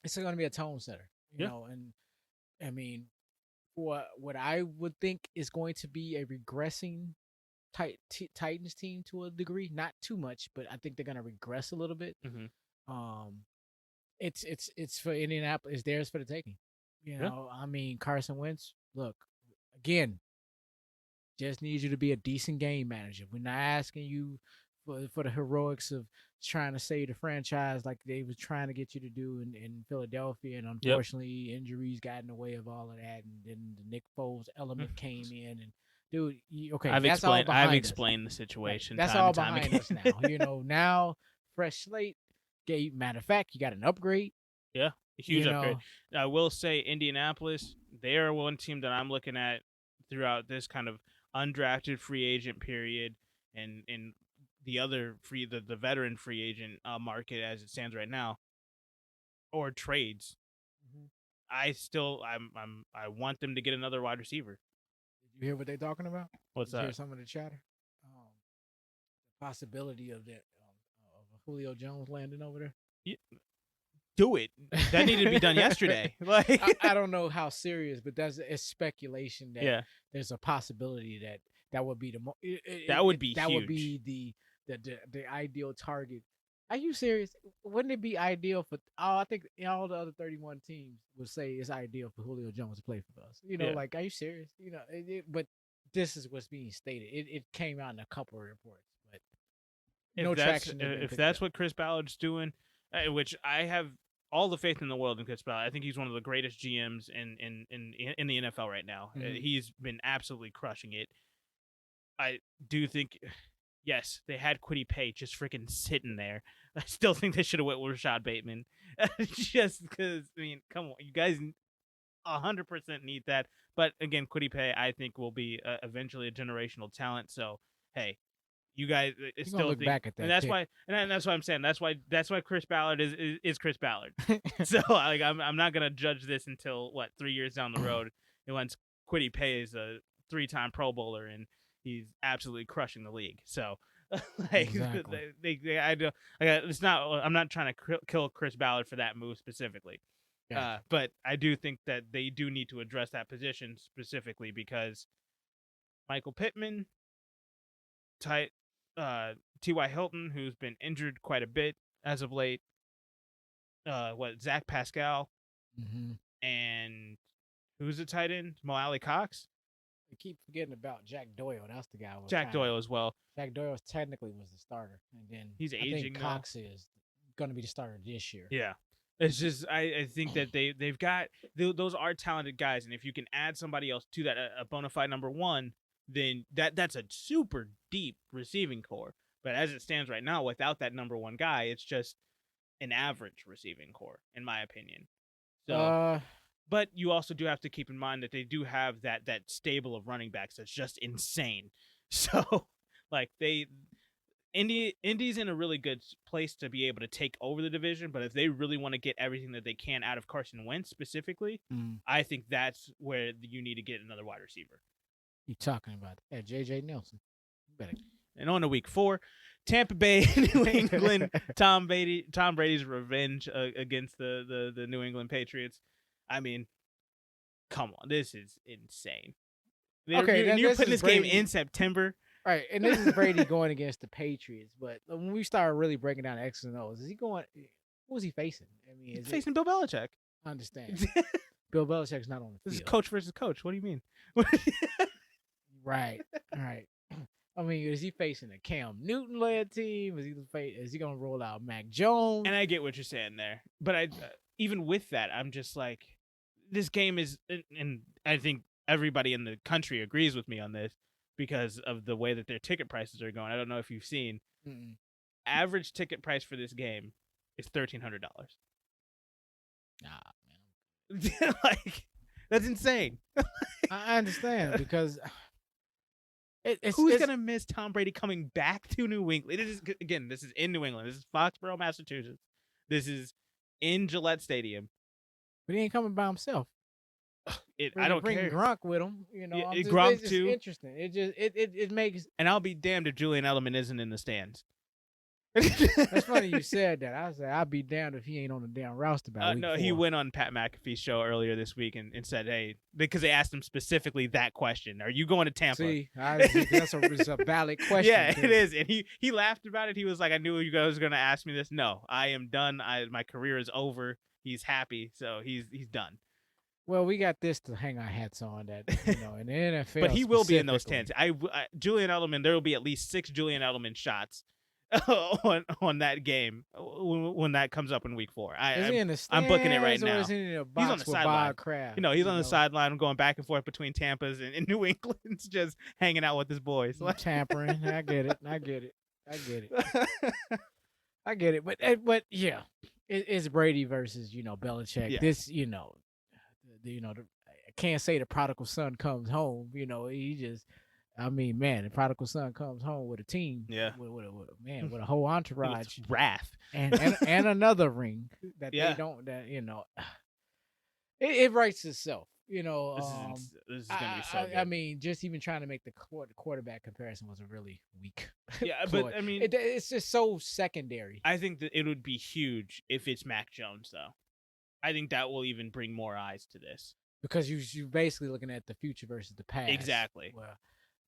it's going to be a tone setter, you know. And I mean, for what I would think is going to be a regressing Titans team to a degree, not too much, but I think they're going to regress a little bit. Mm-hmm. It's for Indianapolis. It's theirs for the taking. You know, I mean, Carson Wentz. Look, again, Just need you to be a decent game manager. We're not asking you for the heroics of trying to save the franchise like they was trying to get you to do in Philadelphia. And Yep. unfortunately, injuries got in the way of all of that. And then the Nick Foles element came in. And dude, okay, I've that's all explained. behind I've us. explained the situation. That's time all and time behind again. us now. Now fresh slate. Matter of fact, you got an upgrade. Yeah, a huge You upgrade. know. I will say Indianapolis, they are one team that I'm looking at throughout this kind of undrafted free agent period and the other the veteran free agent market as it stands right now, or trades. I want them to get another wide receiver. Did you hear what they're talking about? What's Did you that? hear some of the chatter? The possibility of that of Julio Jones landing over there. Do it. That needed to be done yesterday. Like I don't know how serious, but it's speculation that there's a possibility that would be that would be the ideal target. Are you serious? Wouldn't it be ideal for? Oh, I think all the other 31 teams would say it's ideal for Julio Jones to play for us. Like, are you serious? But this is what's being stated. It came out in a couple of reports, but no traction. If that's what Chris Ballard's doing, which I have all the faith in the world in Chris Ballard. I think he's one of the greatest GMs in the NFL right now. Mhm. He's been absolutely crushing it. I do think, yes, they had Kwity Paye just freaking sitting there. I still think they should have went with Rashad Bateman, just because. I mean, come on, you guys, 100% need that. But again, Kwity Paye, I think, will be eventually a generational talent. So hey. You guys still look think, back at that, and that's why, and that's what I'm saying. That's why Chris Ballard is Chris Ballard. So like, I'm not gonna judge this until 3 years down the road, and once Kwity Paye is a 3-time Pro Bowler and he's absolutely crushing the league. So like, exactly. It's not. I'm not trying to kill Chris Ballard for that move specifically, but I do think that they do need to address that position specifically because Michael Pittman, T.Y. Hilton, who's been injured quite a bit as of late. Zach Pascal, and who's the tight end? Mo Alley Cox. I keep forgetting about Jack Doyle. That's the guy. Jack Doyle as well. Jack Doyle technically was the starter, and then he's aging. I think Cox is going to be the starter this year. Yeah, it's just I think that they've got those are talented guys, and if you can add somebody else to that, a bona fide number one, then that's a super deep receiving core. But as it stands right now, without that number one guy, it's just an average receiving core, in my opinion. So, but you also do have to keep in mind that they do have that stable of running backs that's just insane. So, like Indy's in a really good place to be able to take over the division. But if they really want to get everything that they can out of Carson Wentz specifically, I think that's where you need to get another wide receiver. You talking about J.J. Nelson? Better. And on to week 4, Tampa Bay, New England, Tom Brady's revenge against the New England Patriots. I mean, come on, this is insane. You're putting this game in September. All right, and this is Brady going against the Patriots. But when we start really breaking down X's and O's, is he going? Who is he facing? I mean, he's facing Bill Belichick. I understand. Bill Belichick's not on the field. This is coach versus coach. What do you mean? Right. All right. I mean, is he facing a Cam Newton-led team? Is he going to roll out Mac Jones? And I get what you're saying there, but even with that, I'm just like, this game is, and I think everybody in the country agrees with me on this because of the way that their ticket prices are going. I don't know if you've seen. Average ticket price for this game is $1,300. Nah, man. Like, that's insane. I understand because who's gonna miss Tom Brady coming back to New England? This is in New England. This is Foxborough, Massachusetts. This is in Gillette Stadium. But he ain't coming by himself. I don't bring care. Gronk with him. Gronk it's too. Interesting. It makes. And I'll be damned if Julian Edelman isn't in the stands. That's funny you said that. I said I'd be damned if he ain't on the damn roster by week 4. He went on Pat McAfee's show earlier this week and said, "Hey," because they asked him specifically that question: "Are you going to Tampa?" See, it's a valid question. Yeah, it is, and he laughed about it. He was like, "I knew you guys were going to ask me this." No, I am done. My career is over. He's happy, so he's done. Well, we got this to hang our hats on that, in the NFL. But he will be in those specifically. 10s. Julian Edelman, there will be at least 6 Julian Edelman shots on that game when that comes up in week 4. Is he in the I'm booking it right stands, or now. is he in a He's on box the with sideline. Bob Kraft? He's on the sideline going back and forth between Tampa's and New England's, just hanging out with his boys. Tampering. I get it. I get it. But yeah, it's Brady versus Belichick. Yeah. This I can't say the prodigal son comes home. He just. I mean, man, the prodigal son comes home with a team. Yeah. With a whole entourage. With wrath. And another ring that they don't. It writes itself. This is gonna be so good. I mean, just even trying to make the quarterback comparison was a really weak. Yeah, but I mean, it's just so secondary. I think that it would be huge if it's Mac Jones, though. I think that will even bring more eyes to this, because you're basically looking at the future versus the past. Exactly. Well,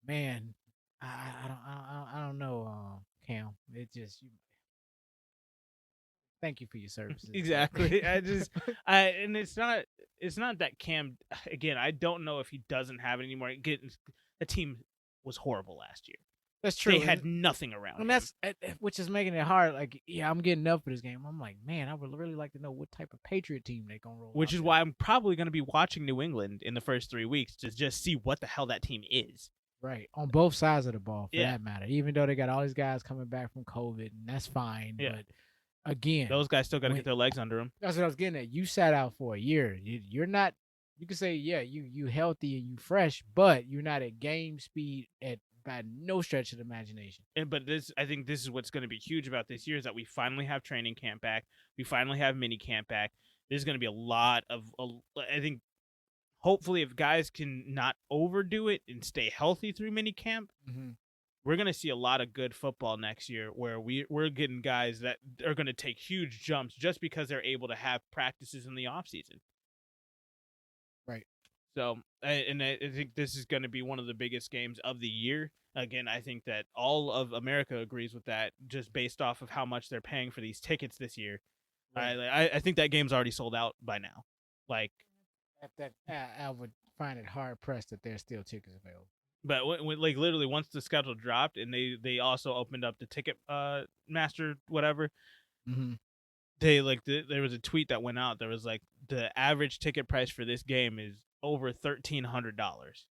man, I don't know, Cam. It just. Thank you for your services. Exactly. And it's not that Cam. Again, I don't know if he doesn't have it anymore. The team was horrible last year. That's true. They had nothing around. And that's which is making it hard. Like, yeah, I'm getting up for this game. I'm like, man, I would really like to know what type of Patriot team they're gonna roll. Which is why I'm probably going to be watching New England in the first 3 weeks to just see what the hell that team is. Right, on both sides of the ball, for that matter. Even though they got all these guys coming back from COVID, and that's fine. Yeah. But again, those guys still got to get their legs under them. That's what I was getting at. You sat out for a year. You're not. You can say, yeah, you healthy and you fresh, but you're not at game speed by no stretch of the imagination. But I think this is what's going to be huge about this year, is that we finally have training camp back. We finally have mini camp back. There's going to be a lot of. I think, hopefully, if guys can not overdo it and stay healthy through mini camp. Mm-hmm. We're going to see a lot of good football next year, where we're getting guys that are going to take huge jumps just because they're able to have practices in the offseason. Right. So, and I think this is going to be one of the biggest games of the year. Again, I think that all of America agrees with that, just based off of how much they're paying for these tickets this year. Right. I think that game's already sold out by now. Like, I would find it hard pressed that there's still tickets available. But when literally once the schedule dropped, and they also opened up the ticket master whatever, mm-hmm. They there was a tweet that went out. There was like, the average ticket price for this game is over $1,300,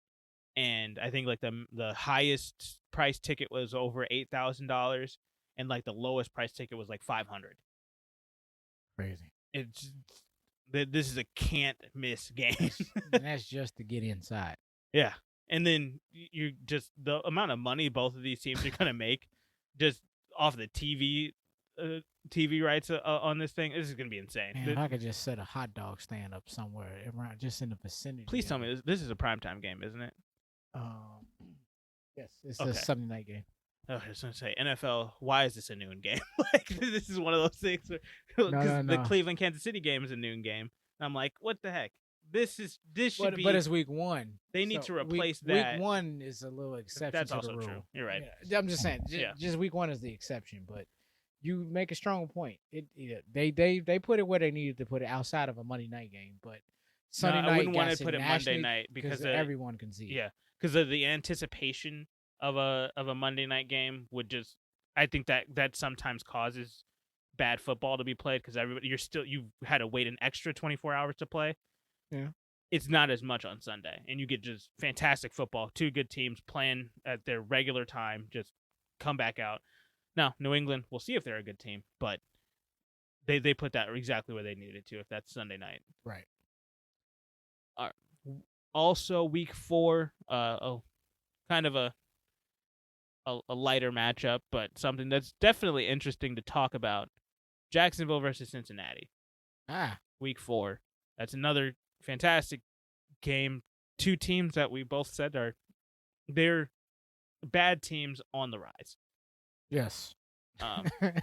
and I think like the highest price ticket was over $8,000, and like the lowest price ticket was like $500. Crazy. This is a can't miss game. And that's just to get inside. Yeah. And then you just, the amount of money both of these teams are going to make just off the TV rights on this thing, this is going to be insane. Man, if I could just set a hot dog stand up somewhere around, just in the vicinity. Please tell me this is a primetime game, isn't it? Yes, it's a Sunday night game. Oh, I was going to say, NFL, why is this a noon game? Like, this is one of those things because the Cleveland Kansas City game is a noon game. And I'm like, what the heck? This should be. But it's week 1. They need to replace that. Week 1 is a little exception. That's to also the rule. true. You're right. Yeah, I'm just saying. Just week 1 is the exception, but you make a strong point. They put it where they needed to put it, outside of a Monday night game, but Sunday night. I wouldn't want to put it Monday night because everyone can see. Yeah, because of the anticipation of a Monday night game would just. I think that sometimes causes bad football to be played, because you've had to wait an extra 24 hours to play. Yeah. It's not as much on Sunday, and you get just fantastic football. 2 good teams playing at their regular time, just come back out. Now, New England, we'll see if they're a good team, but they put that exactly where they needed to, if that's Sunday night. Right. Also, week 4, kind of a lighter matchup, but something that's definitely interesting to talk about. Jacksonville versus Cincinnati. Week 4. That's another fantastic game. 2 teams that we both said they're bad teams on the rise. Yes.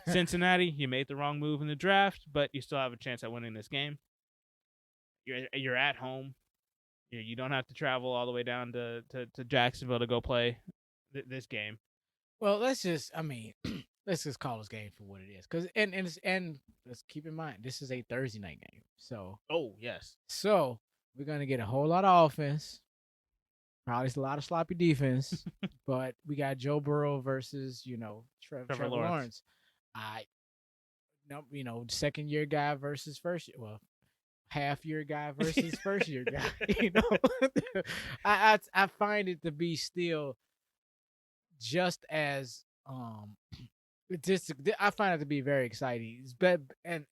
Cincinnati, you made the wrong move in the draft, but you still have a chance at winning this game. You're at home. You don't have to travel all the way down to Jacksonville to go play this game. Well, let's just call this game for what it is, and let's keep in mind this is a Thursday night game. So oh yes, so We're gonna get a whole lot of offense. Probably a lot of sloppy defense, but we got Joe Burrow versus Trevor Lawrence. I no, second year guy versus first year. Well, half year guy versus first year guy. I find it to be still just as just I find it to be very exciting. And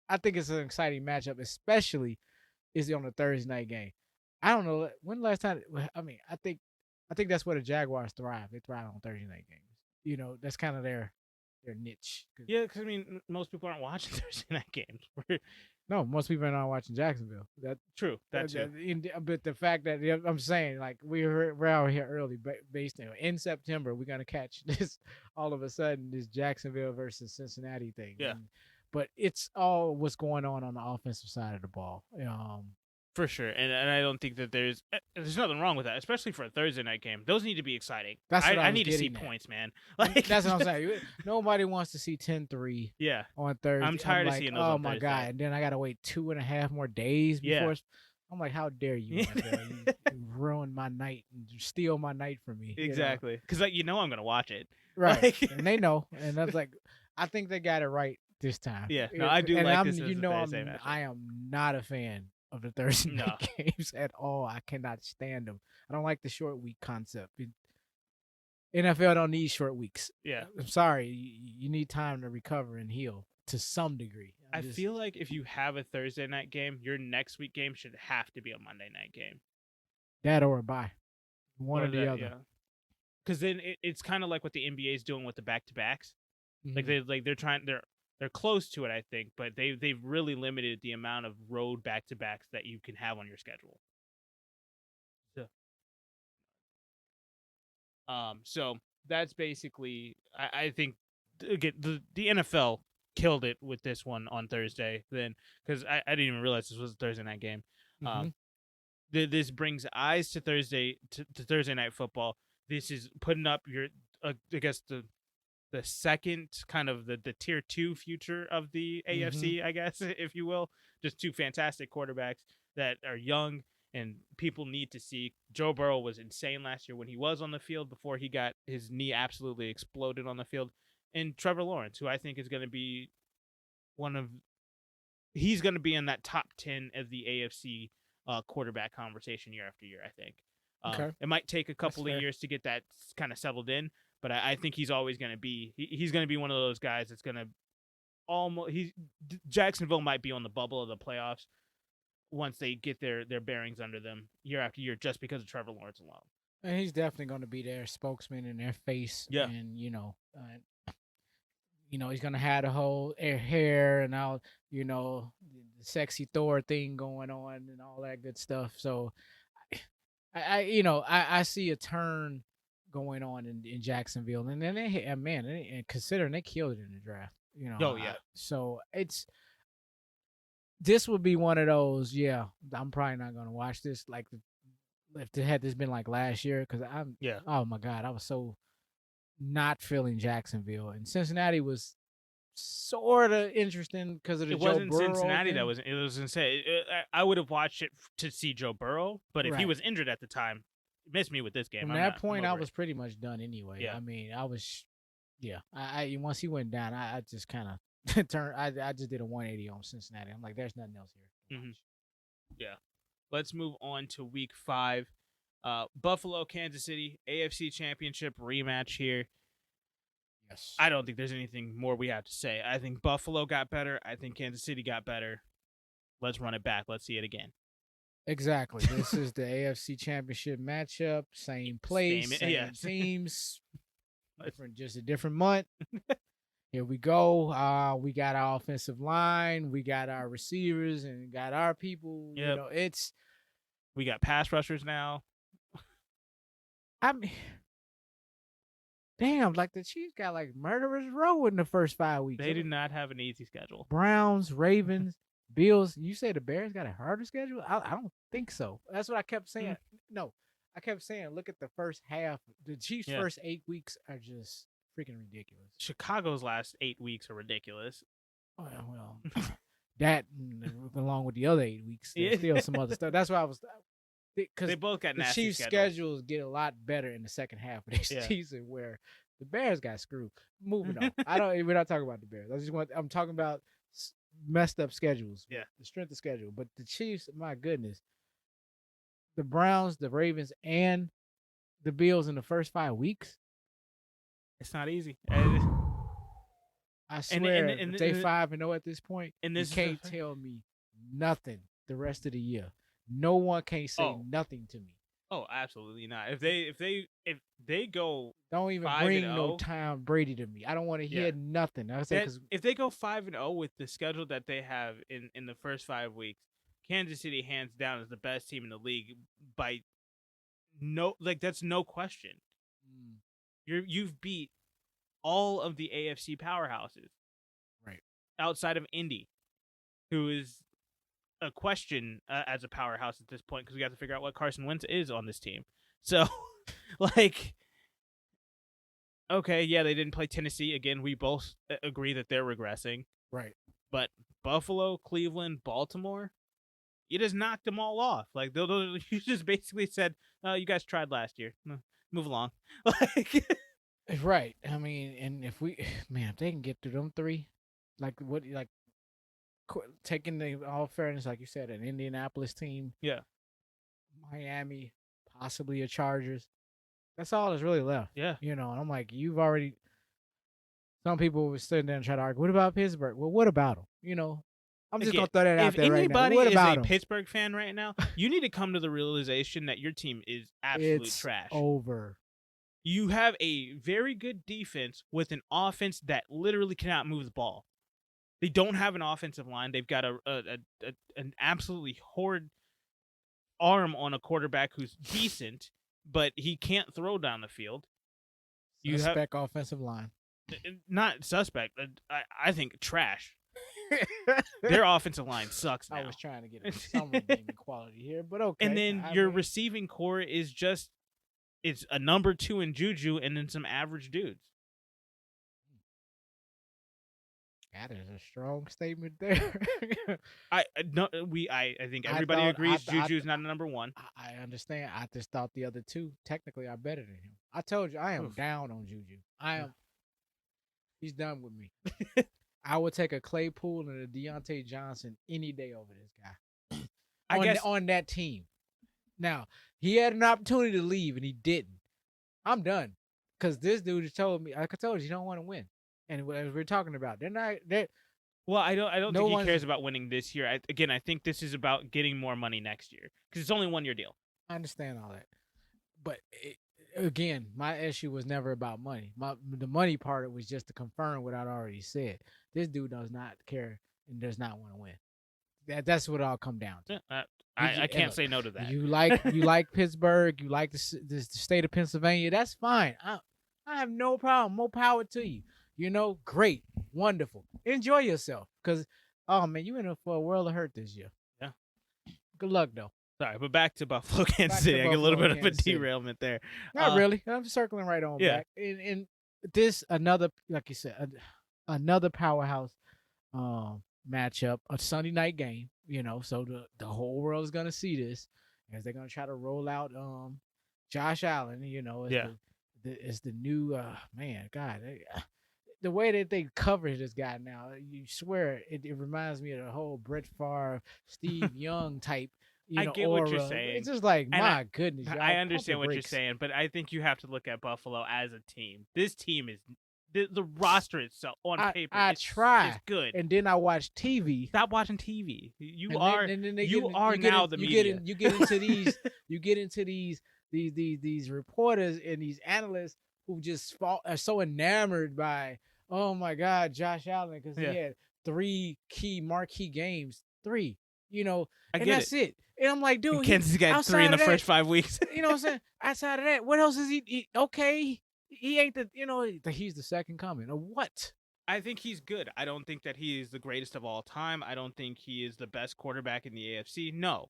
I think it's an exciting matchup, especially is on the Thursday night game. I don't know when the last time. I mean, I think that's where the Jaguars thrive. They thrive on Thursday night games. That's kind of their niche. Yeah, because I mean, most people aren't watching Thursday night games. No, most people are not watching Jacksonville. That's true. That's true. But the fact that I'm saying, like, we're out here early, based in September, we're gonna catch this all of a sudden this Jacksonville versus Cincinnati thing. Yeah. But it's all what's going on the offensive side of the ball. For sure, and I don't think that there's nothing wrong with that, especially for a Thursday night game. Those need to be exciting. That's what I need to see at. points, man. Like that's what I'm saying. Nobody wants to see 10-3. Yeah, on Thursday. I'm tired of seeing those. Oh on my Thursday. God! And then I gotta wait 2.5 more days before. I'm like, how dare you? You ruin my night and steal my night from me. Exactly, because I'm gonna watch it. Right, like, and they know, and that's like, I think they got it right this time. Yeah, no, I do. And like this. I am not a fan of the Thursday night games at all. I cannot stand them. I don't like the short week concept. NFL don't need short weeks. Yeah, I'm sorry. You need time to recover and heal to some degree. I feel like if you have a Thursday night game, your next week game should have to be a Monday night game. That or a bye. One or the other. Yeah. Because then it's kind of like what the NBA is doing with the back-to-backs. Mm-hmm. They're close to it, I think, but they've really limited the amount of road back-to-backs that you can have on your schedule. So that's basically, I think, again, the NFL killed it with this one on Thursday. Then, because I didn't even realize this was a Thursday night game. Mm-hmm. This brings eyes to Thursday night football. This is putting up I guess the second kind of the tier 2 future of the AFC, I guess, if you will. Just two fantastic quarterbacks that are young and people need to see. Joe Burrow was insane last year when he was on the field before he got his knee absolutely exploded on the field. And Trevor Lawrence, who I think is going to be he's going to be in that top 10 of the AFC quarterback conversation year after year, I think. Okay. It might take a couple of years to get that kind of settled in, but I think he's always going to be he's going to be one of those guys that's going to Jacksonville might be on the bubble of the playoffs once they get their bearings under them year after year, just because of Trevor Lawrence alone. And he's definitely going to be their spokesman in their face. Yeah. And he's going to have the whole hair and all, the sexy Thor thing going on and all that good stuff. So I see a turn going on in Jacksonville, and then and considering they killed it in the draft, Oh yeah. So this would be one of those. Yeah, I'm probably not gonna watch this. Like, if it had this been like last year, because oh my God, I was so not feeling Jacksonville, and Cincinnati was sort of interesting because of the Joe Burrow. It wasn't Cincinnati that was. It was insane. I would have watched it to see Joe Burrow, but if he was injured at the time, missed me with this game. From that point, I was pretty much done anyway. Yeah. I mean, I was. Yeah, I once he went down, I just kind of turned. I just did a 180 on Cincinnati. I'm like, there's nothing else here. Mm-hmm. Yeah. Let's move on to week 5. Buffalo, Kansas City, AFC Championship rematch here. Yes. I don't think there's anything more we have to say. I think Buffalo got better. I think Kansas City got better. Let's run it back. Let's see it again. Exactly. This is the AFC Championship matchup. Same place, same teams. Just a different month. Here we go. We got our offensive line. We got our receivers, and got our people. Yep. We got pass rushers now. I mean, damn, like the Chiefs got like murderers row in the first 5 weeks. They did not have an easy schedule. Browns, Ravens, Bills. You say the Bears got a harder schedule? I don't think so. That's what I kept saying. No, I kept saying, look at the first half. The Chiefs' first 8 weeks are just freaking ridiculous. Chicago's last 8 weeks are ridiculous. Well, that along with the other 8 weeks, there's still some other stuff. That's why I was because They both got the nasty Chiefs' schedules get a lot better in the second half of this season, where the Bears got screwed. Moving on, we're not talking about the Bears. I'm talking about messed up schedules. Yeah, the strength of schedule. But the Chiefs, my goodness, the Browns, the Ravens, and the Bills in the first 5 weeks. It's not easy. I swear, if they 5-0 at this point, and you can't tell me nothing the rest of the year. No one can say nothing to me. Oh, absolutely not. If they go, don't even bring no Tom Brady to me. I don't want to hear nothing. I say because if they go 5-0 with the schedule that they have in the first 5 weeks, Kansas City hands down is the best team in the league by that's no question. You've beat all of the AFC powerhouses, right? Outside of Indy, who is a question as a powerhouse at this point because we got to figure out what Carson Wentz is on this team. So, okay, yeah, they didn't play Tennessee again. We both agree that they're regressing, right? But Buffalo, Cleveland, Baltimore, you just knocked them all off. You just basically said, "You guys tried last year. Move along." Right. I mean, and if they can get through them 3, taking the all fairness, like you said, an Indianapolis team, Miami, possibly a Chargers. That's all that's really left. Yeah. And I'm like, you've already. Some people were sitting there and trying to argue, what about Pittsburgh? Well, what about them? I'm just gonna throw that out there right now. If anybody is a Pittsburgh fan right now, you need to come to the realization that your team is absolute trash. Over. You have a very good defense with an offense that literally cannot move the ball. They don't have an offensive line. They've got an absolutely horrid arm on a quarterback who's decent, but he can't throw down the field. Suspect offensive line. Not suspect. I think trash. Their offensive line sucks now. I was trying to get some redeeming quality here, but okay. And then your receiving core is just it's a number 2 in Juju and then some average dudes. That is a strong statement there. I think everybody agrees Juju's not a number 1. I understand. I just thought the other 2 technically are better than him. I told you I am down on Juju. He's done with me. I would take a Claypool and a Deontay Johnson any day over this guy. On that team. Now, he had an opportunity to leave and he didn't. I'm done. Because this dude just told me, like I told you, don't want to win. And as we're talking about, well, I don't think he cares about winning this year. I think this is about getting more money next year because it's only 1-year deal. I understand all that, but again, my issue was never about money. The money part was just to confirm what I'd already said. This dude does not care and does not want to win. That's what it all come down to. I can't say no to that. You like Pittsburgh. You like the state of Pennsylvania. That's fine. I have no problem. More power to you. Great, wonderful. Enjoy yourself, because you in for a world of hurt this year. Yeah. Good luck though. Sorry, but back to Buffalo, Kansas City. I get a little bit of a derailment there. Not really. I'm circling right on back. And this another, like you said, another powerhouse matchup, a Sunday night game. So the whole world is gonna see this as they're gonna try to roll out Josh Allen. As the new man. God. The way that they cover this guy now, you swear it reminds me of the whole Brett Favre, Steve Young type. I get what you're saying. It's just like, my goodness. I understand what you're saying, but I think you have to look at Buffalo as a team. This team is the roster itself on paper. It's good, and then I watch TV. Stop watching TV. You are now the media. You get into these reporters and these analysts who just are so enamored by, oh my God, Josh Allen, because he had 3 marquee games. 3, and that's it. And I'm like, dude, Kansas got 3 in the first 5 weeks. You know what I'm saying? Outside of that, what else is he okay. He ain't he's the second coming or what? I think he's good. I don't think that he is the greatest of all time. I don't think he is the best quarterback in the AFC. No.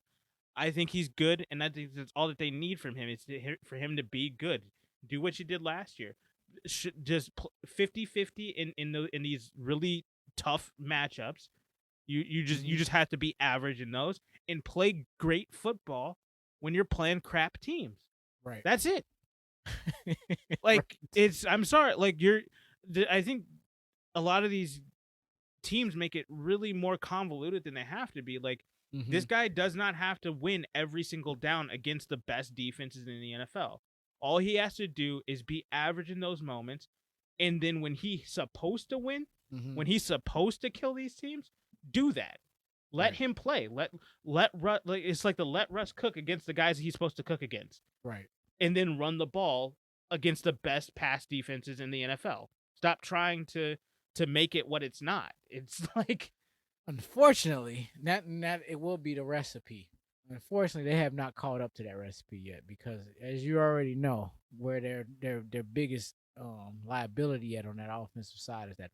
I think he's good, and I think that's all that they need from him is for him to be good. Do what you did last year. Just 50-50 in these really tough matchups. You just have to be average in those and play great football when you're playing crap teams. Right. That's it. Like I'm sorry. Like I think a lot of these teams make it really more convoluted than they have to be. Like this guy does not have to win every single down against the best defenses in the NFL. All he has to do is be average in those moments, and then when he's supposed to win, when he's supposed to kill these teams, do that. Let him play. Let it's like let Russ cook against the guys he's supposed to cook against. Right. And then run the ball against the best pass defenses in the NFL. Stop trying to make it what it's not. It's like, unfortunately, that it will be the recipe. Unfortunately, they have not caught up to that recipe yet because, as you already know, where their biggest liability at on that offensive side is that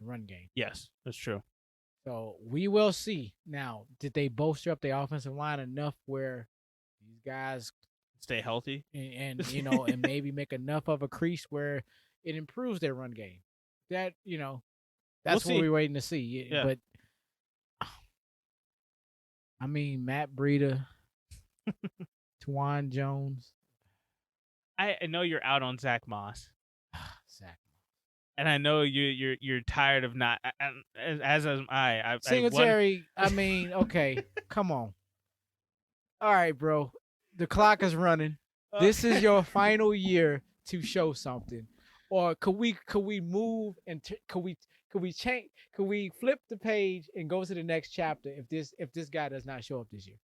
run game. Yes, that's true. So we will see. Now, did they bolster up the offensive line enough where these guys stay healthy and and maybe make enough of a crease where it improves their run game? That that's what we're waiting to see. Yeah. But I mean, Matt Breida, Twan Jones. I know you're out on Zach Moss. Zach. And I know you're tired of not, as am I. Singletary. I mean, okay, come on. All right, bro. The clock is running. This is your final year to show something. Or could we move and could we change? Could we flip the page and go to the next chapter if this guy does not show up this year?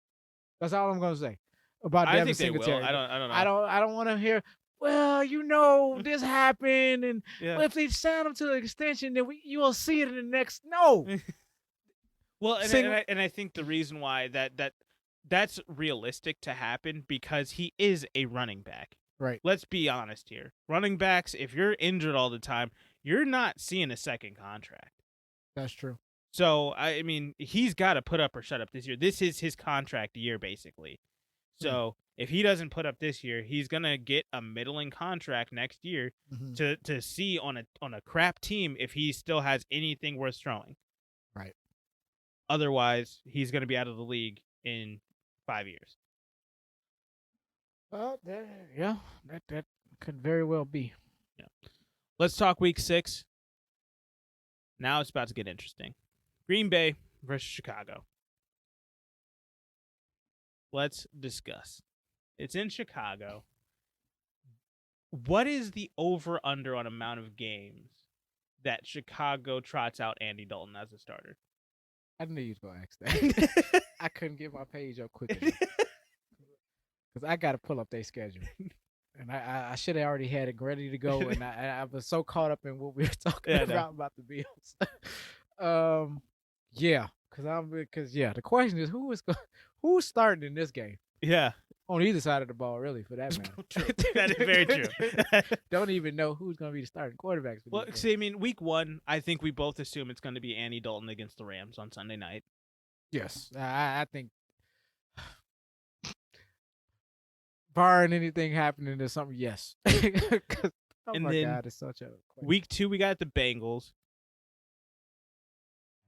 That's all I'm gonna say about Devin Singletary. I don't know. I don't want to hear. Well, this happened, and if they sign him to an extension, then you will see it in the next. No. Well, and I think the reason why that's realistic to happen because he is a running back. Right. Let's be honest here. Running backs, if you're injured all the time, you're not seeing a second contract. That's true. So, I mean, he's got to put up or shut up this year. This is his contract year, basically. So, if he doesn't put up this year, he's going to get a middling contract next year to see on a crap team if he still has anything worth throwing. Right. Otherwise, he's going to be out of the league in 5 years. Well, that could very well be. Yeah. Let's talk week 6. Now it's about to get interesting. Green Bay versus Chicago. Let's discuss. It's in Chicago. What is the over-under on amount of games that Chicago trots out Andy Dalton as a starter? I knew you were going to ask that. I couldn't get my page up quick enough. Because I got to pull up their schedule. And I should have already had it ready to go. And I was so caught up in what we were talking about the Bills. The question is who's starting in this game? Yeah. On either side of the ball, really, for that matter. True. That is very true. Don't even know who's going to be the starting quarterbacks. Well, see, I mean, week 1, I think we both assume it's going to be Andy Dalton against the Rams on Sunday night. Yes. I think barring anything happening or something, yes. God, it's such a question. Week 2, we got the Bengals.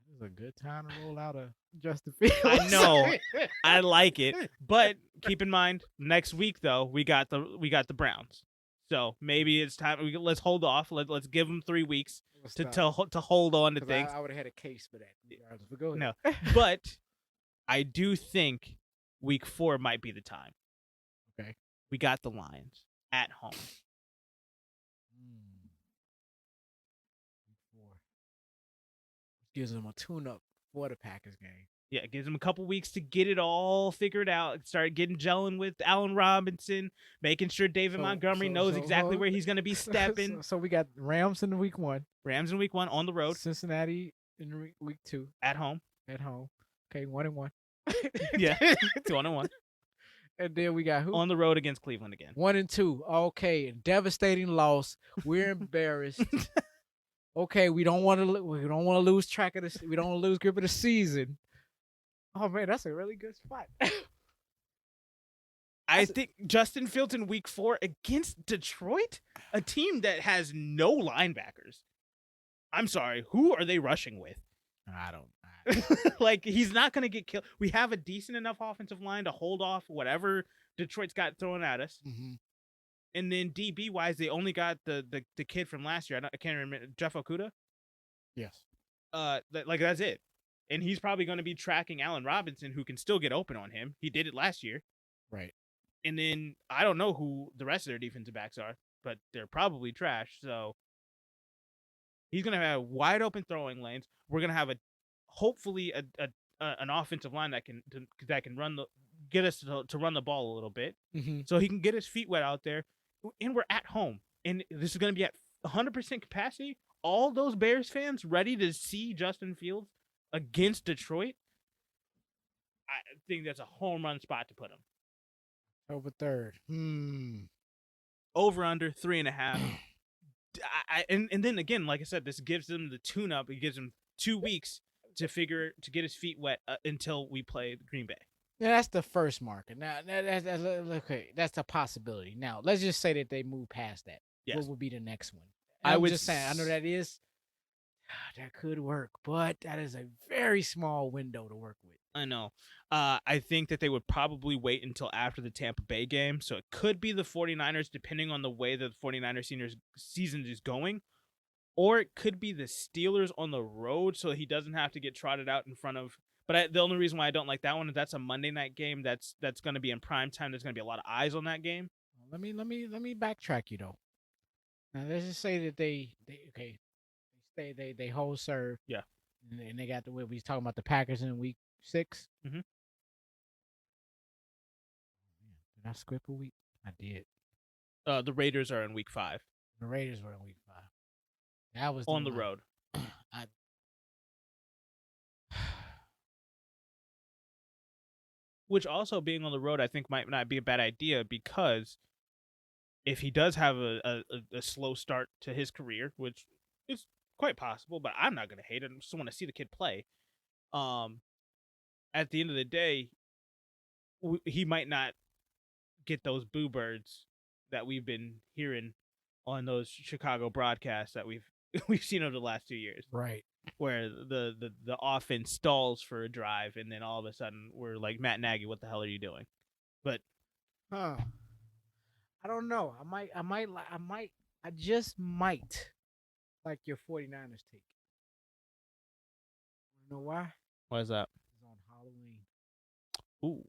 This is a good time to roll out a Justin Fields. I know. I like it. But keep in mind, next week, though, we got the Browns. So maybe it's time. Let's hold off. Let's give them 3 weeks to hold on to things. I would have had a case for that. But go ahead. No. But I do think week 4 might be the time. Okay. We got the Lions at home. Gives them a tune-up for the Packers game. Yeah, it gives them a couple weeks to get it all figured out, start gelling with Allen Robinson, making sure David Montgomery knows exactly where he's going to be stepping. So we got Rams in week 1. Rams in week 1 on the road. Cincinnati in week 2. At home. Okay, 1-1. Yeah, 2-1. And then we got who? On the road against Cleveland again. 1-2. Okay, devastating loss. We're embarrassed. Okay, we don't want to lose track of this. We don't want to lose grip of the season. Oh man, that's a really good spot. I think Justin Fields in week 4 against Detroit, a team that has no linebackers. I'm sorry, who are they rushing with? I don't Like, he's not going to get killed. We have a decent enough offensive line to hold off whatever Detroit's got thrown at us. Mm-hmm. And then DB wise, they only got the kid from last year. I can't remember, Jeff Okuda. Yes. Like, that's it. And he's probably going to be tracking Allen Robinson, who can still get open on him. He did it last year. Right. And then I don't know who the rest of their defensive backs are, but they're probably trash. So he's going to have wide open throwing lanes. We're going to have hopefully an offensive line that can get us to run the ball a little bit, so he can get his feet wet out there. And we're at home, and this is going to be at 100% capacity. All those Bears fans ready to see Justin Fields against Detroit. I think that's a home run spot to put him. October 3rd. Over under 3.5. And then again, like I said, this gives them the tune-up. It gives him 2 weeks to get his feet wet until we play Green Bay. Yeah, that's the first marker. Now, that's okay. That's a possibility. Now, let's just say that they move past that. Yes. What would be the next one? I I'm would just saying. I know that could work, but that is a very small window to work with. I know. I think that they would probably wait until after the Tampa Bay game. So it could be the 49ers, depending on the way the 49ers season is going. Or it could be the Steelers on the road, so he doesn't have to get trotted out in front of. But the only reason why I don't like that one is that's a Monday night game. That's going to be in prime time. There's going to be a lot of eyes on that game. Let me backtrack you though. Now let's just say that they hold serve. Yeah. And they got the way we was talking about the Packers in week 6. Mm-hmm. Did I skip a week? I did. The Raiders are in week 5. The Raiders were in week 5. That was on the road. Which also being on the road, I think might not be a bad idea, because if he does have a slow start to his career, which is quite possible, but I'm not going to hate it. I just want to see the kid play. At the end of the day, he might not get those boo birds that we've been hearing on those Chicago broadcasts that we've seen over the last 2 years. Right. Where the offense stalls for a drive, and then all of a sudden we're like, Matt Nagy, what the hell are you doing? But I don't know. I just might like your 49ers take. You know why? Why is that? It's on Halloween. Ooh.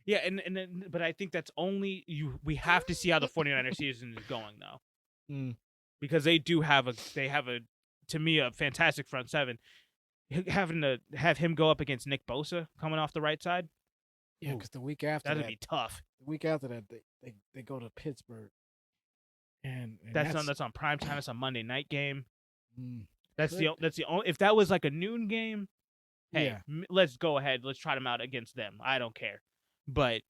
Yeah, and but I think that's only we have to see how the 49ers season is going though. Because they have a to me a fantastic front seven. Having to have him go up against Nick Bosa coming off the right side. Yeah, because the week after that'd be tough. The week after that, they go to Pittsburgh, and that's on prime time. It's a Monday night game. That's Good. the only. If that was like a noon game, hey, yeah. Let's go ahead. Let's try them out against them. I don't care. But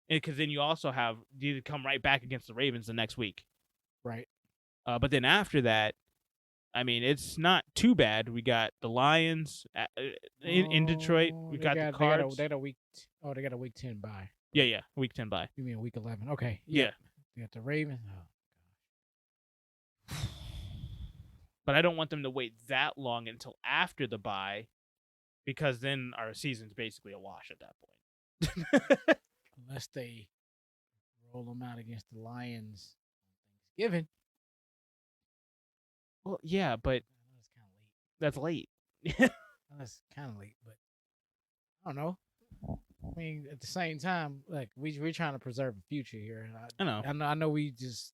because then you also have you come right back against the Ravens the next week, right? But then after that, I mean, it's not too bad. We got the Lions in Detroit. We got the Cards. They got a week 10 bye. Yeah, week 10 bye. You mean week 11? Okay. Yeah. You got the Ravens. Oh. But I don't want them to wait that long until after the bye, because then our season's basically a wash at that point. Unless they roll them out against the Lions on Thanksgiving. Well, yeah, but that's late. That's kind of late, but I don't know. I mean, at the same time, like we're trying to preserve the future here. I know. We just,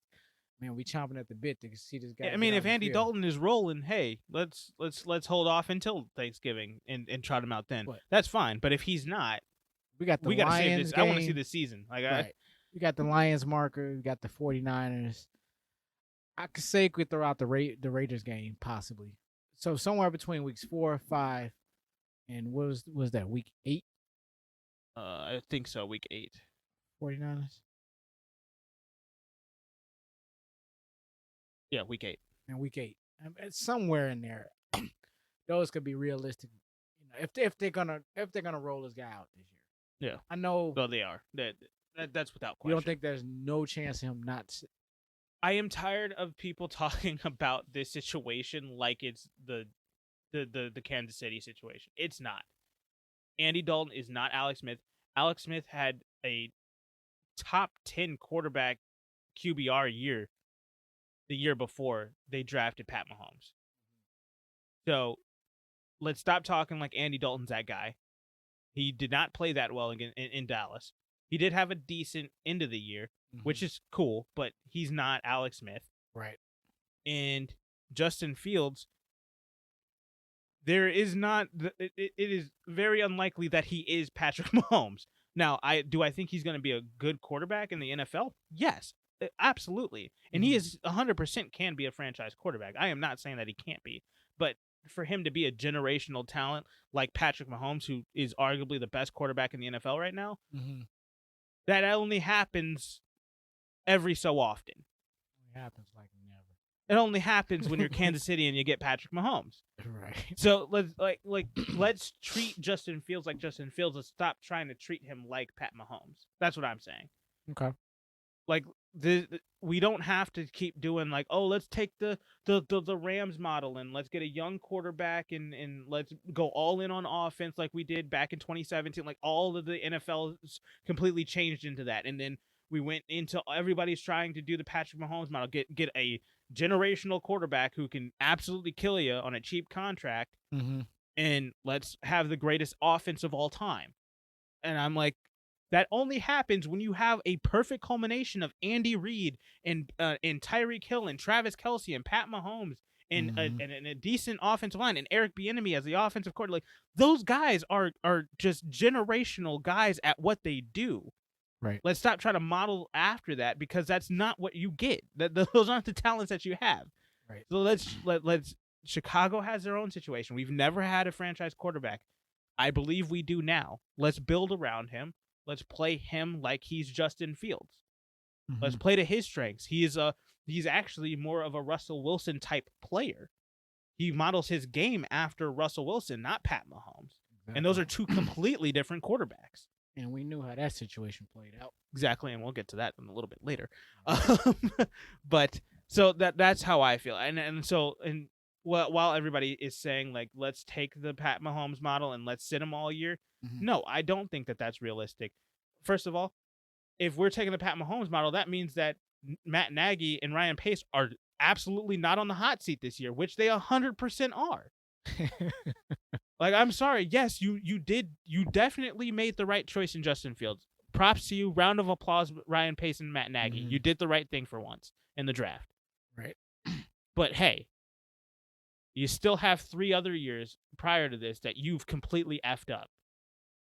man, we chomping at the bit to see this guy. Yeah, I mean, if Andy Dalton is rolling, hey, let's hold off until Thanksgiving and try him out then. What? That's fine. But if he's not, we got to save this. I want to see this season. Right. We got the Lions marker. We got the 49ers. I could say we throw out the Raiders game possibly. So somewhere between weeks 4, 5, and what was that, week 8? I think so. Week 8. 49ers. Yeah, week 8. And week 8. It's somewhere in there. Those could be realistic. You know, if they're gonna roll this guy out this year. Yeah, I know. Well, they are. That's without question. You don't think there's no chance of him not? I am tired of people talking about this situation like it's the the Kansas City situation. It's not. Andy Dalton is not Alex Smith. Alex Smith had a top 10 quarterback QBR year the year before they drafted Pat Mahomes. So let's stop talking like Andy Dalton's that guy. He did not play that well in Dallas. He did have a decent end of the year, which is cool, but he's not Alex Smith. Right. And Justin Fields, there is not. It is very unlikely that he is Patrick Mahomes. Now, I think he's going to be a good quarterback in the NFL? Yes, absolutely. And he is 100% can be a franchise quarterback. I am not saying that he can't be, but for him to be a generational talent like Patrick Mahomes, who is arguably the best quarterback in the NFL right now, that only happens every so often. It happens like never. It only happens when you're Kansas City and you get Patrick Mahomes. Right. So let's treat Justin Fields like Justin Fields. Let's stop trying to treat him like Pat Mahomes. That's what I'm saying. Okay. Like we don't have to keep doing like, oh, let's take the Rams model and let's get a young quarterback and let's go all in on offense like we did back in 2017. Like all of the NFL completely changed into that, and then we went into everybody's trying to do the Patrick Mahomes model, get a generational quarterback who can absolutely kill you on a cheap contract, and let's have the greatest offense of all time. And I'm like, that only happens when you have a perfect culmination of Andy Reid and Tyreek Hill and Travis Kelce and Pat Mahomes and a decent offensive line and Eric Bieniemy as the offensive coordinator. Like, those guys are just generational guys at what they do. Right. Let's stop trying to model after that, because that's not what you get. Those aren't the talents that you have. Right. So let's Chicago has their own situation. We've never had a franchise quarterback. I believe we do now. Let's build around him. Let's play him like he's Justin Fields. Let's play to his strengths. He's actually more of a Russell Wilson type player. He models his game after Russell Wilson, not Pat Mahomes. Exactly. And those are two completely different quarterbacks. And we knew how that situation played out. Exactly, and we'll get to that in a little bit later. But so that's how I feel. And while everybody is saying like, let's take the Pat Mahomes model and let's sit him all year, no, I don't think that that's realistic. First of all, if we're taking the Pat Mahomes model, that means that Matt Nagy and Ryan Pace are absolutely not on the hot seat this year, which they 100% are. Like, I'm sorry. Yes, you definitely made the right choice in Justin Fields. Props to you. Round of applause, Ryan Pace and Matt Nagy. You did the right thing for once in the draft. Right. But hey, you still have 3 other years prior to this that you've completely effed up.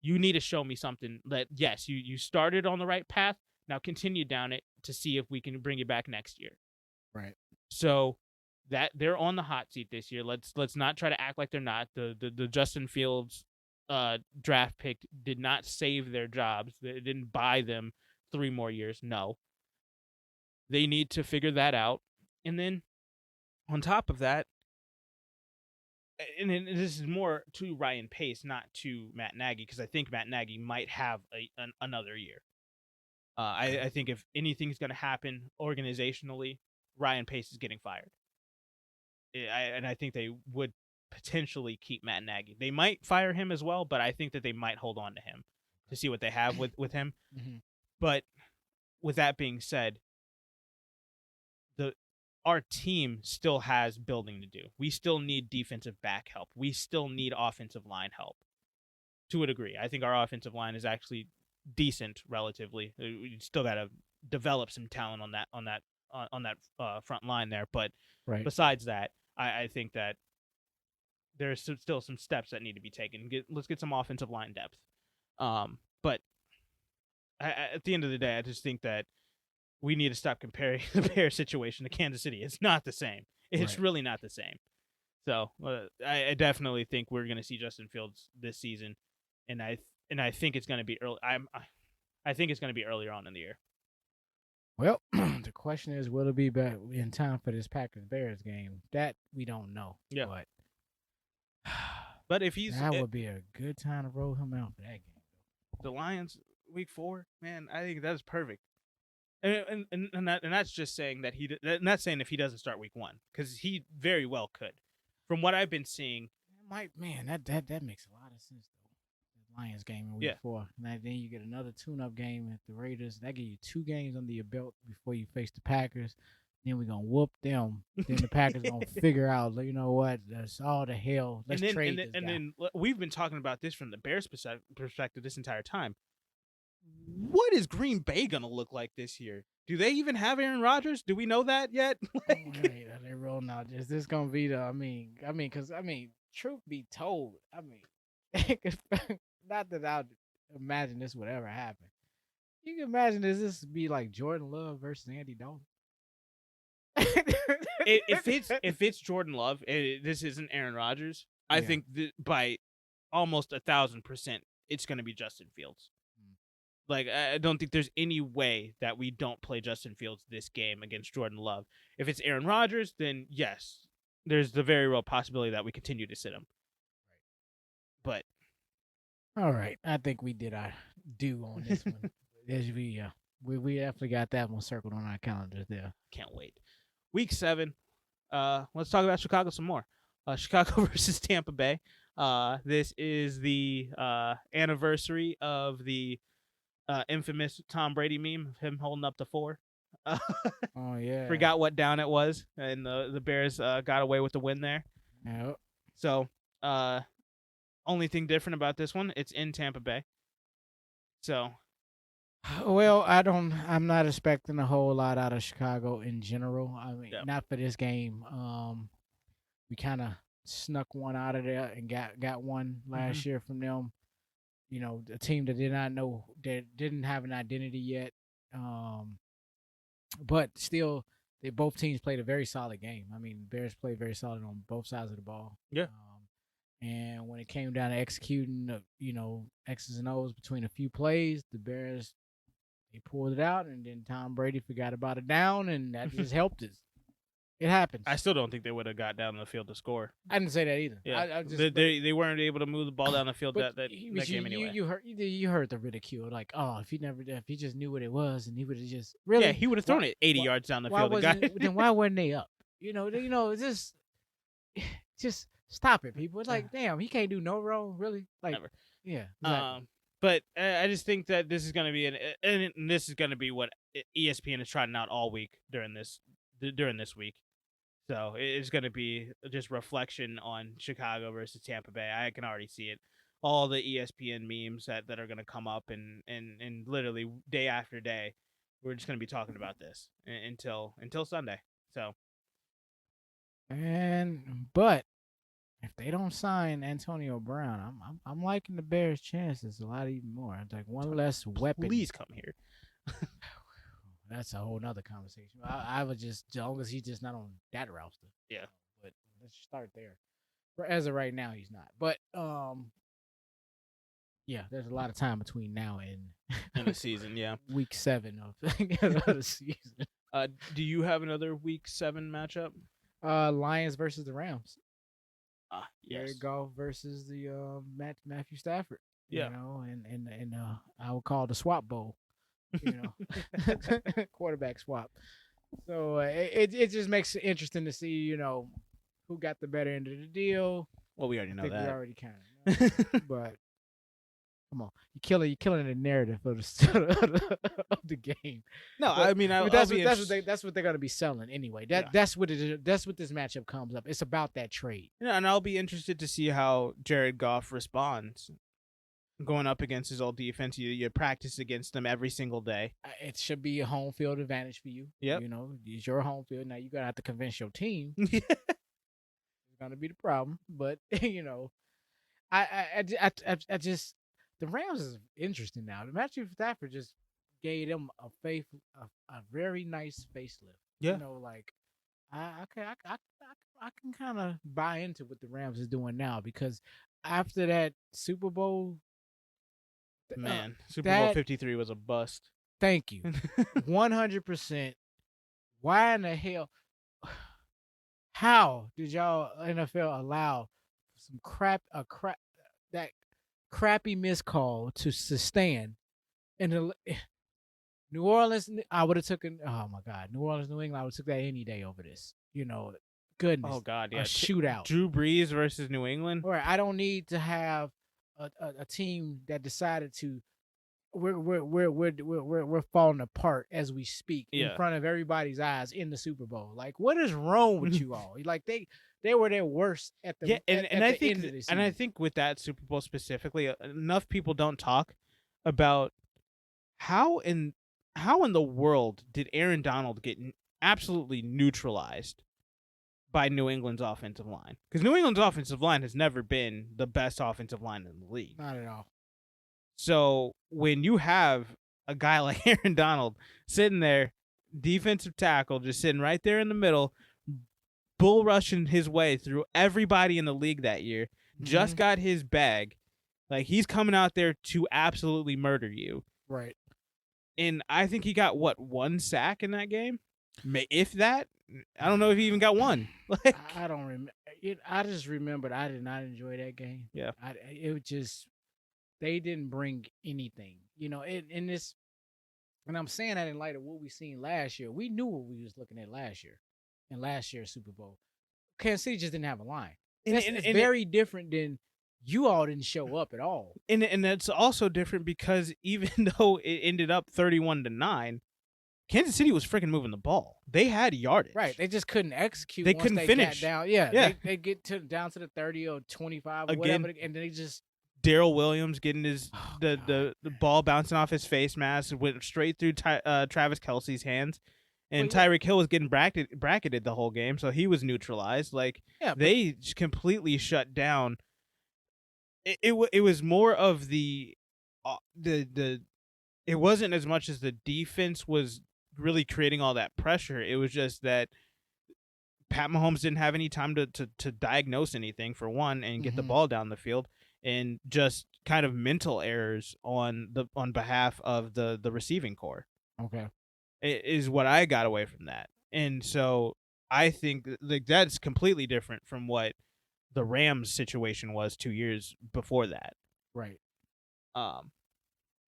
You need to show me something that, yes, you started on the right path. Now continue down it to see if we can bring you back next year. Right. So that they're on the hot seat this year. Let's not try to act like they're not. The Justin Fields draft pick did not save their jobs. It didn't buy them 3 more years. No. They need to figure that out. And then on top of that, and this is more to Ryan Pace, not to Matt Nagy, because I think Matt Nagy might have another year. I think if anything's going to happen organizationally, Ryan Pace is getting fired. And I think they would potentially keep Matt Nagy. They might fire him as well, but I think that they might hold on to him to see what they have with him. But with that being said, our team still has building to do. We still need defensive back help. We still need offensive line help to a degree. I think our offensive line is actually decent relatively. We still got to develop some talent on that front line there. But besides that, I think that there's still some steps that need to be taken. Let's get some offensive line depth. But at the end of the day, I just think that we need to stop comparing the Bears situation to Kansas City. It's not the same. It's really not the same. So I definitely think we're going to see Justin Fields this season, and I think it's going to be early. I think it's going to be earlier on in the year. Well, the question is, will it be back in time for this Packers-Bears game? That we don't know. Yeah. But if that would be a good time to roll him out for that game. The Lions, week 4, man, I think that is perfect. And that's just saying and that's saying if he doesn't start week 1, because he very well could. From what I've been seeing, That makes a lot of sense though. The Lions game in week 4. Now then you get another tune-up game at the Raiders. That give you 2 games under your belt before you face the Packers. Then we're gonna whoop them. Then the Packers gonna figure out, you know what? That's all the hell. Let's trade this guy. And then we've been talking about this from the Bears' perspective this entire time. What is Green Bay gonna look like this year? Do they even have Aaron Rodgers? Do we know that yet? They rolling out. Is this gonna be the? Because truth be told, not that I imagine this would ever happen. You can imagine this be like Jordan Love versus Andy Dalton. if it's Jordan Love, this isn't Aaron Rodgers. I think by almost 1,000%, it's going to be Justin Fields. Like, I don't think there's any way that we don't play Justin Fields this game against Jordan Love. If it's Aaron Rodgers, then yes, there's the very real possibility that we continue to sit him. But all right, I think we did our due on this one. We definitely got that one circled on our calendars there. Can't wait. Week 7. Let's talk about Chicago some more. Chicago versus Tampa Bay. This is the anniversary of the infamous Tom Brady meme of him holding up the 4. Oh yeah. Forgot what down it was, and the Bears got away with the win there. Yep. So, only thing different about this one, it's in Tampa Bay. So, well, I'm not expecting a whole lot out of Chicago in general. I mean, not for this game. We kind of snuck one out of there and got one last year from them. You know, a team that didn't have an identity yet. But still, both teams played a very solid game. I mean, Bears played very solid on both sides of the ball. Yeah. And when it came down to executing, X's and O's between a few plays, the Bears, they pulled it out, and then Tom Brady forgot about it down, and that just helped us. It happens. I still don't think they would have got down the field to score. I didn't say that either. Yeah. They weren't able to move the ball down the field that game anyway. You heard the ridicule, like, oh, if he just knew what it was, and he would have just really, he would have thrown it 80 yards down the field. Then why weren't they up? Just stop it, people. It's like, damn, he can't do no wrong, really. Like, never. Yeah. Exactly. But I just think that this is going to be and this is going to be what ESPN is trotting out all week during this week. So it's going to be just reflection on Chicago versus Tampa Bay. I can already see it. All the ESPN memes that are going to come up and literally day after day, we're just going to be talking about this until Sunday. So. But if they don't sign Antonio Brown, I'm liking the Bears' chances a lot even more. It's like one less weapon. Please come here. That's a whole nother conversation. I would just, as long as he's just not on that roster. Yeah. But let's start there. As of right now, he's not. But yeah, there's a lot of time between now and the season. Yeah. Week 7 of the season. Do you have another Week 7 matchup? Lions versus the Rams. Yes. Jared Goff versus the Matthew Stafford. Yeah. And I would call it the swap bowl. Quarterback swap. So it just makes it interesting to see, who got the better end of the deal. Well, we already know that. We already kind of know. But come on, you're killing the narrative of the game. No, but, that's what they're gonna be selling anyway. That's what that's what this matchup comes up. It's about that trade. Yeah, and I'll be interested to see how Jared Goff responds. Going up against his old defense, you practice against them every single day. It should be a home field advantage for you. Yep. It's your home field. Now you're going to have to convince your team. It's going to be the problem. But, I just, the Rams is interesting now. Matthew Stafford just gave them a very nice facelift. Yeah. I can kind of buy into what the Rams is doing now, because after that Super Bowl, man, Super Bowl 53 was a bust. Thank you. 100%. Why in the hell? How did y'all NFL allow some that crappy miscall to stand? And New Orleans, I would have taken. Oh my God, New Orleans, New England, I would have took that any day over this. goodness, Oh God, a yeah. shootout. Drew Brees versus New England. Or I don't need to have a team that decided to we're falling apart as we speak in Yeah. front of everybody's eyes in the Super Bowl. Like, what is wrong with you all? Like they were their worst at the and at I the think end of the season. and I think with that Super Bowl specifically, enough people don't talk about how in the world did Aaron Donald get absolutely neutralized by New England's offensive line? Because New England's offensive line has never been the best offensive line in the league. Not at all. So when you have a guy like Aaron Donald sitting there, defensive tackle, just sitting right there in the middle, bull rushing his way through everybody in the league that year, just got his bag. Like, he's coming out there to absolutely murder you. Right. And I think he got, one sack in that game? If that? I don't know if he even got one. Like, I don't remember. I just remembered I did not enjoy that game. Yeah. It was just, they didn't bring anything. In this, and I'm saying that in light of what we seen last year. We knew what we was looking at last year, in last year's Super Bowl. Kansas City just didn't have a line. It's very different than you all didn't show up at all. And that's also different because even though it ended up 31-9, Kansas City was freaking moving the ball. They had yardage. Right. They just couldn't execute. They once couldn't they finish. Got down. Yeah. Yeah. They get down to the 30 or 25 or Again, whatever, and then they just. Darrell Williams getting the ball bouncing off his face mask, went straight through Travis Kelce's hands, and Tyreek Hill was getting bracketed the whole game, so he was neutralized. Like, they completely shut down. It was more of the it wasn't as much as the defense was really creating all that pressure. It was just that Pat Mahomes didn't have any time to diagnose anything, for one, and get the ball down the field, and just kind of mental errors on behalf of the receiving core. Okay. It is what I got away from that. And so I think that's completely different from what the Rams situation was 2 years before that. Right.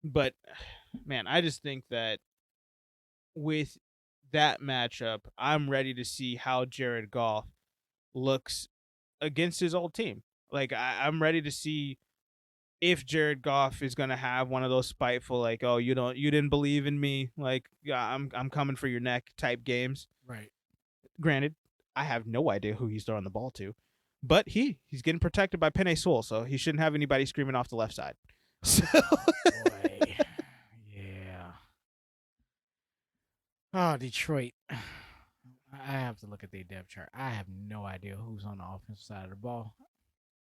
But man, I just think that with that matchup, I'm ready to see how Jared Goff looks against his old team. Like, I'm ready to see if Jared Goff is going to have one of those spiteful, like, oh, you didn't believe in me, like, I'm coming for your neck type games. Right. Granted, I have no idea who he's throwing the ball to, but he's getting protected by Penei Sewell, so he shouldn't have anybody screaming off the left side. So. Boy. Yeah. Oh, Detroit. I have to look at their depth chart. I have no idea who's on the offensive side of the ball.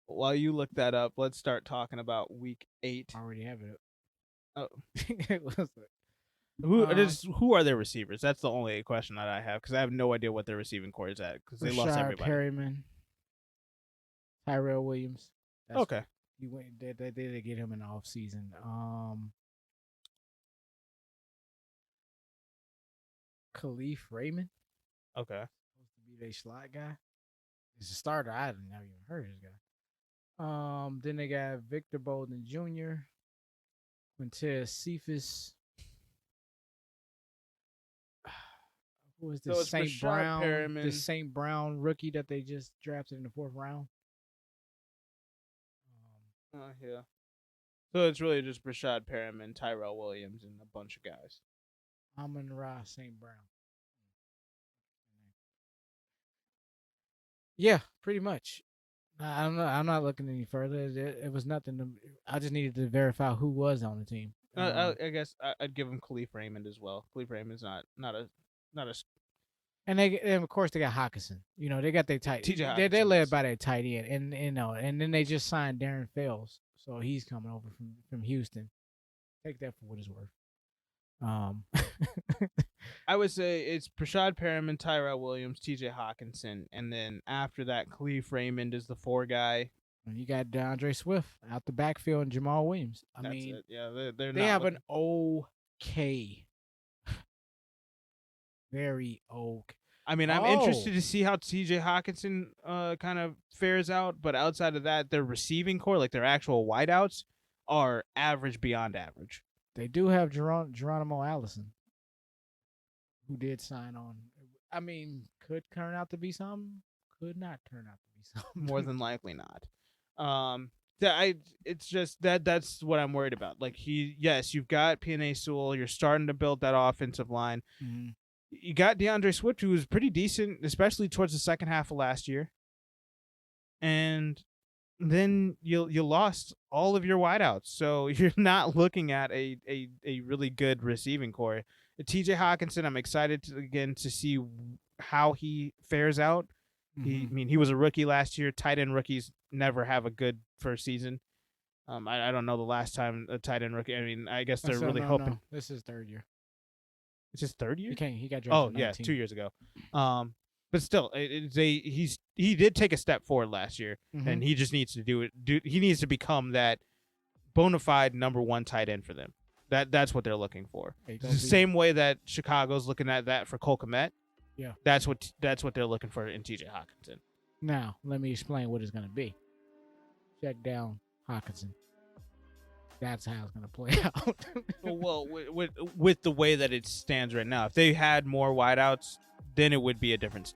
While you look that up, let's start talking about Week 8. I already have it. Oh. What's it? Who are their receivers? That's the only question that I have, because I have no idea what their receiving core is at, because they lost everybody. Perryman, Tyrell Williams. Okay. They did get him in the offseason. Khalif Raymond. Okay. Supposed to be their slot guy. He's a starter. I never even heard of this guy. Then they got Victor Bolden Jr., Quintez Cephas. Who was this? St. Brown. Perriman. This St. Brown rookie that they just drafted in the 4th round. Yeah. So it's really just Brashad Perriman, Tyrell Williams, and a bunch of guys. Amon-Ra St. Brown. Yeah, pretty much. I'm not looking any further. It was nothing. I just needed to verify who was on the team. I guess I'd give him Khalif Raymond as well. Khalif Raymond's not a. And of course they got Hawkinson. They got their tight. They're led by their tight end, and then they just signed Darren Fells, so he's coming over from Houston. Take that for what it's worth. I would say it's Brashad Perriman, Tyrell Williams, T.J. Hawkinson, and then after that, Khalif Raymond is the 4 guy. And you got DeAndre Swift out the backfield and Jamal Williams. That's it. Yeah, they have an okay. Very okay. I mean, I'm interested to see how T.J. Hawkinson kind of fares out, but outside of that, their receiving core, like their actual wideouts, are average beyond average. They do have Geronimo Allison, who did sign on. I mean, could turn out to be something. could not turn out to be something. More than likely not. It's just that's what I'm worried about. Like you've got P&A Sewell. You're starting to build that offensive line. Mm-hmm. You got DeAndre Swift, who was pretty decent, especially towards the second half of last year. And then you lost all of your wideouts, so you're not looking at a really good receiving core. TJ Hawkinson, I'm excited to see how he fares out. Mm-hmm. He was a rookie last year. Tight end rookies never have a good first season. I don't know the last time a tight end rookie. I mean, I guess they're really hoping. No. This is third year. It's his third year. He got drafted. Oh yeah, 2 years ago. But still, he did take a step forward last year, and he just needs to do it. He needs to become that bona fide number one tight end for them. That's what they're looking for. It's the same way that Chicago's looking at that for Cole Kmet. Yeah, that's what they're looking for in TJ Hawkinson. Now let me explain what it's going to be. Check down Hawkinson. That's how it's going to play out. Well, with the way that it stands right now, if they had more wideouts, then it would be a different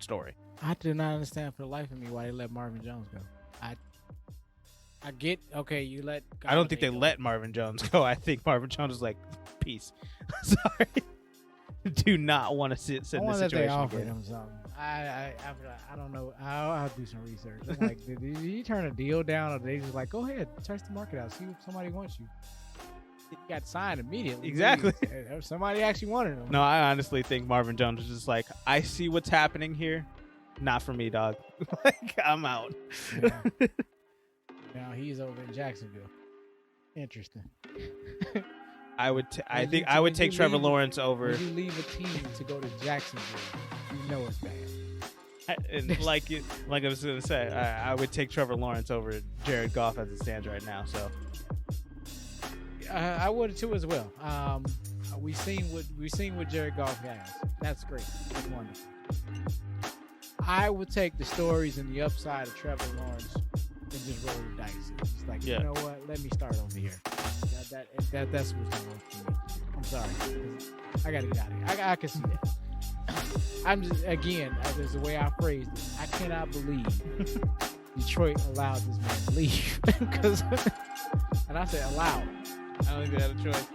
story. I do not understand for the life of me why they let Marvin Jones go. I get, okay, you let... I don't think they let Marvin Jones go. I think Marvin Jones is like, peace. Sorry. Do not want to sit in this situation. They offered him something. I don't know. I'll do some research. I'm like, did you turn a deal down, or they just like, go ahead, test the market out, see if somebody wants you? He got signed immediately. Exactly. Somebody actually wanted him. No, I honestly think Marvin Jones is just like, I see what's happening here. Not for me, dog. Like, I'm out. Yeah. Now he's over in Jacksonville. Interesting. I think I would take Trevor Lawrence over. When you leave a team to go to Jacksonville, you know it's bad. And like I was gonna say, I would take Trevor Lawrence over Jared Goff as it stands right now. So I would too as well. We've seen what Jared Goff has. That's great. That's wonderful. I would take the stories and the upside of Trevor Lawrence and just roll the dice. It's just like, you know what? Let me start over here. That's what's going on for me. I'm sorry. I gotta get out of here. I can see that. I'm just, again, there's the way I phrased it. I cannot believe Detroit allowed this man to leave. And I said allowed. I don't think they had a choice.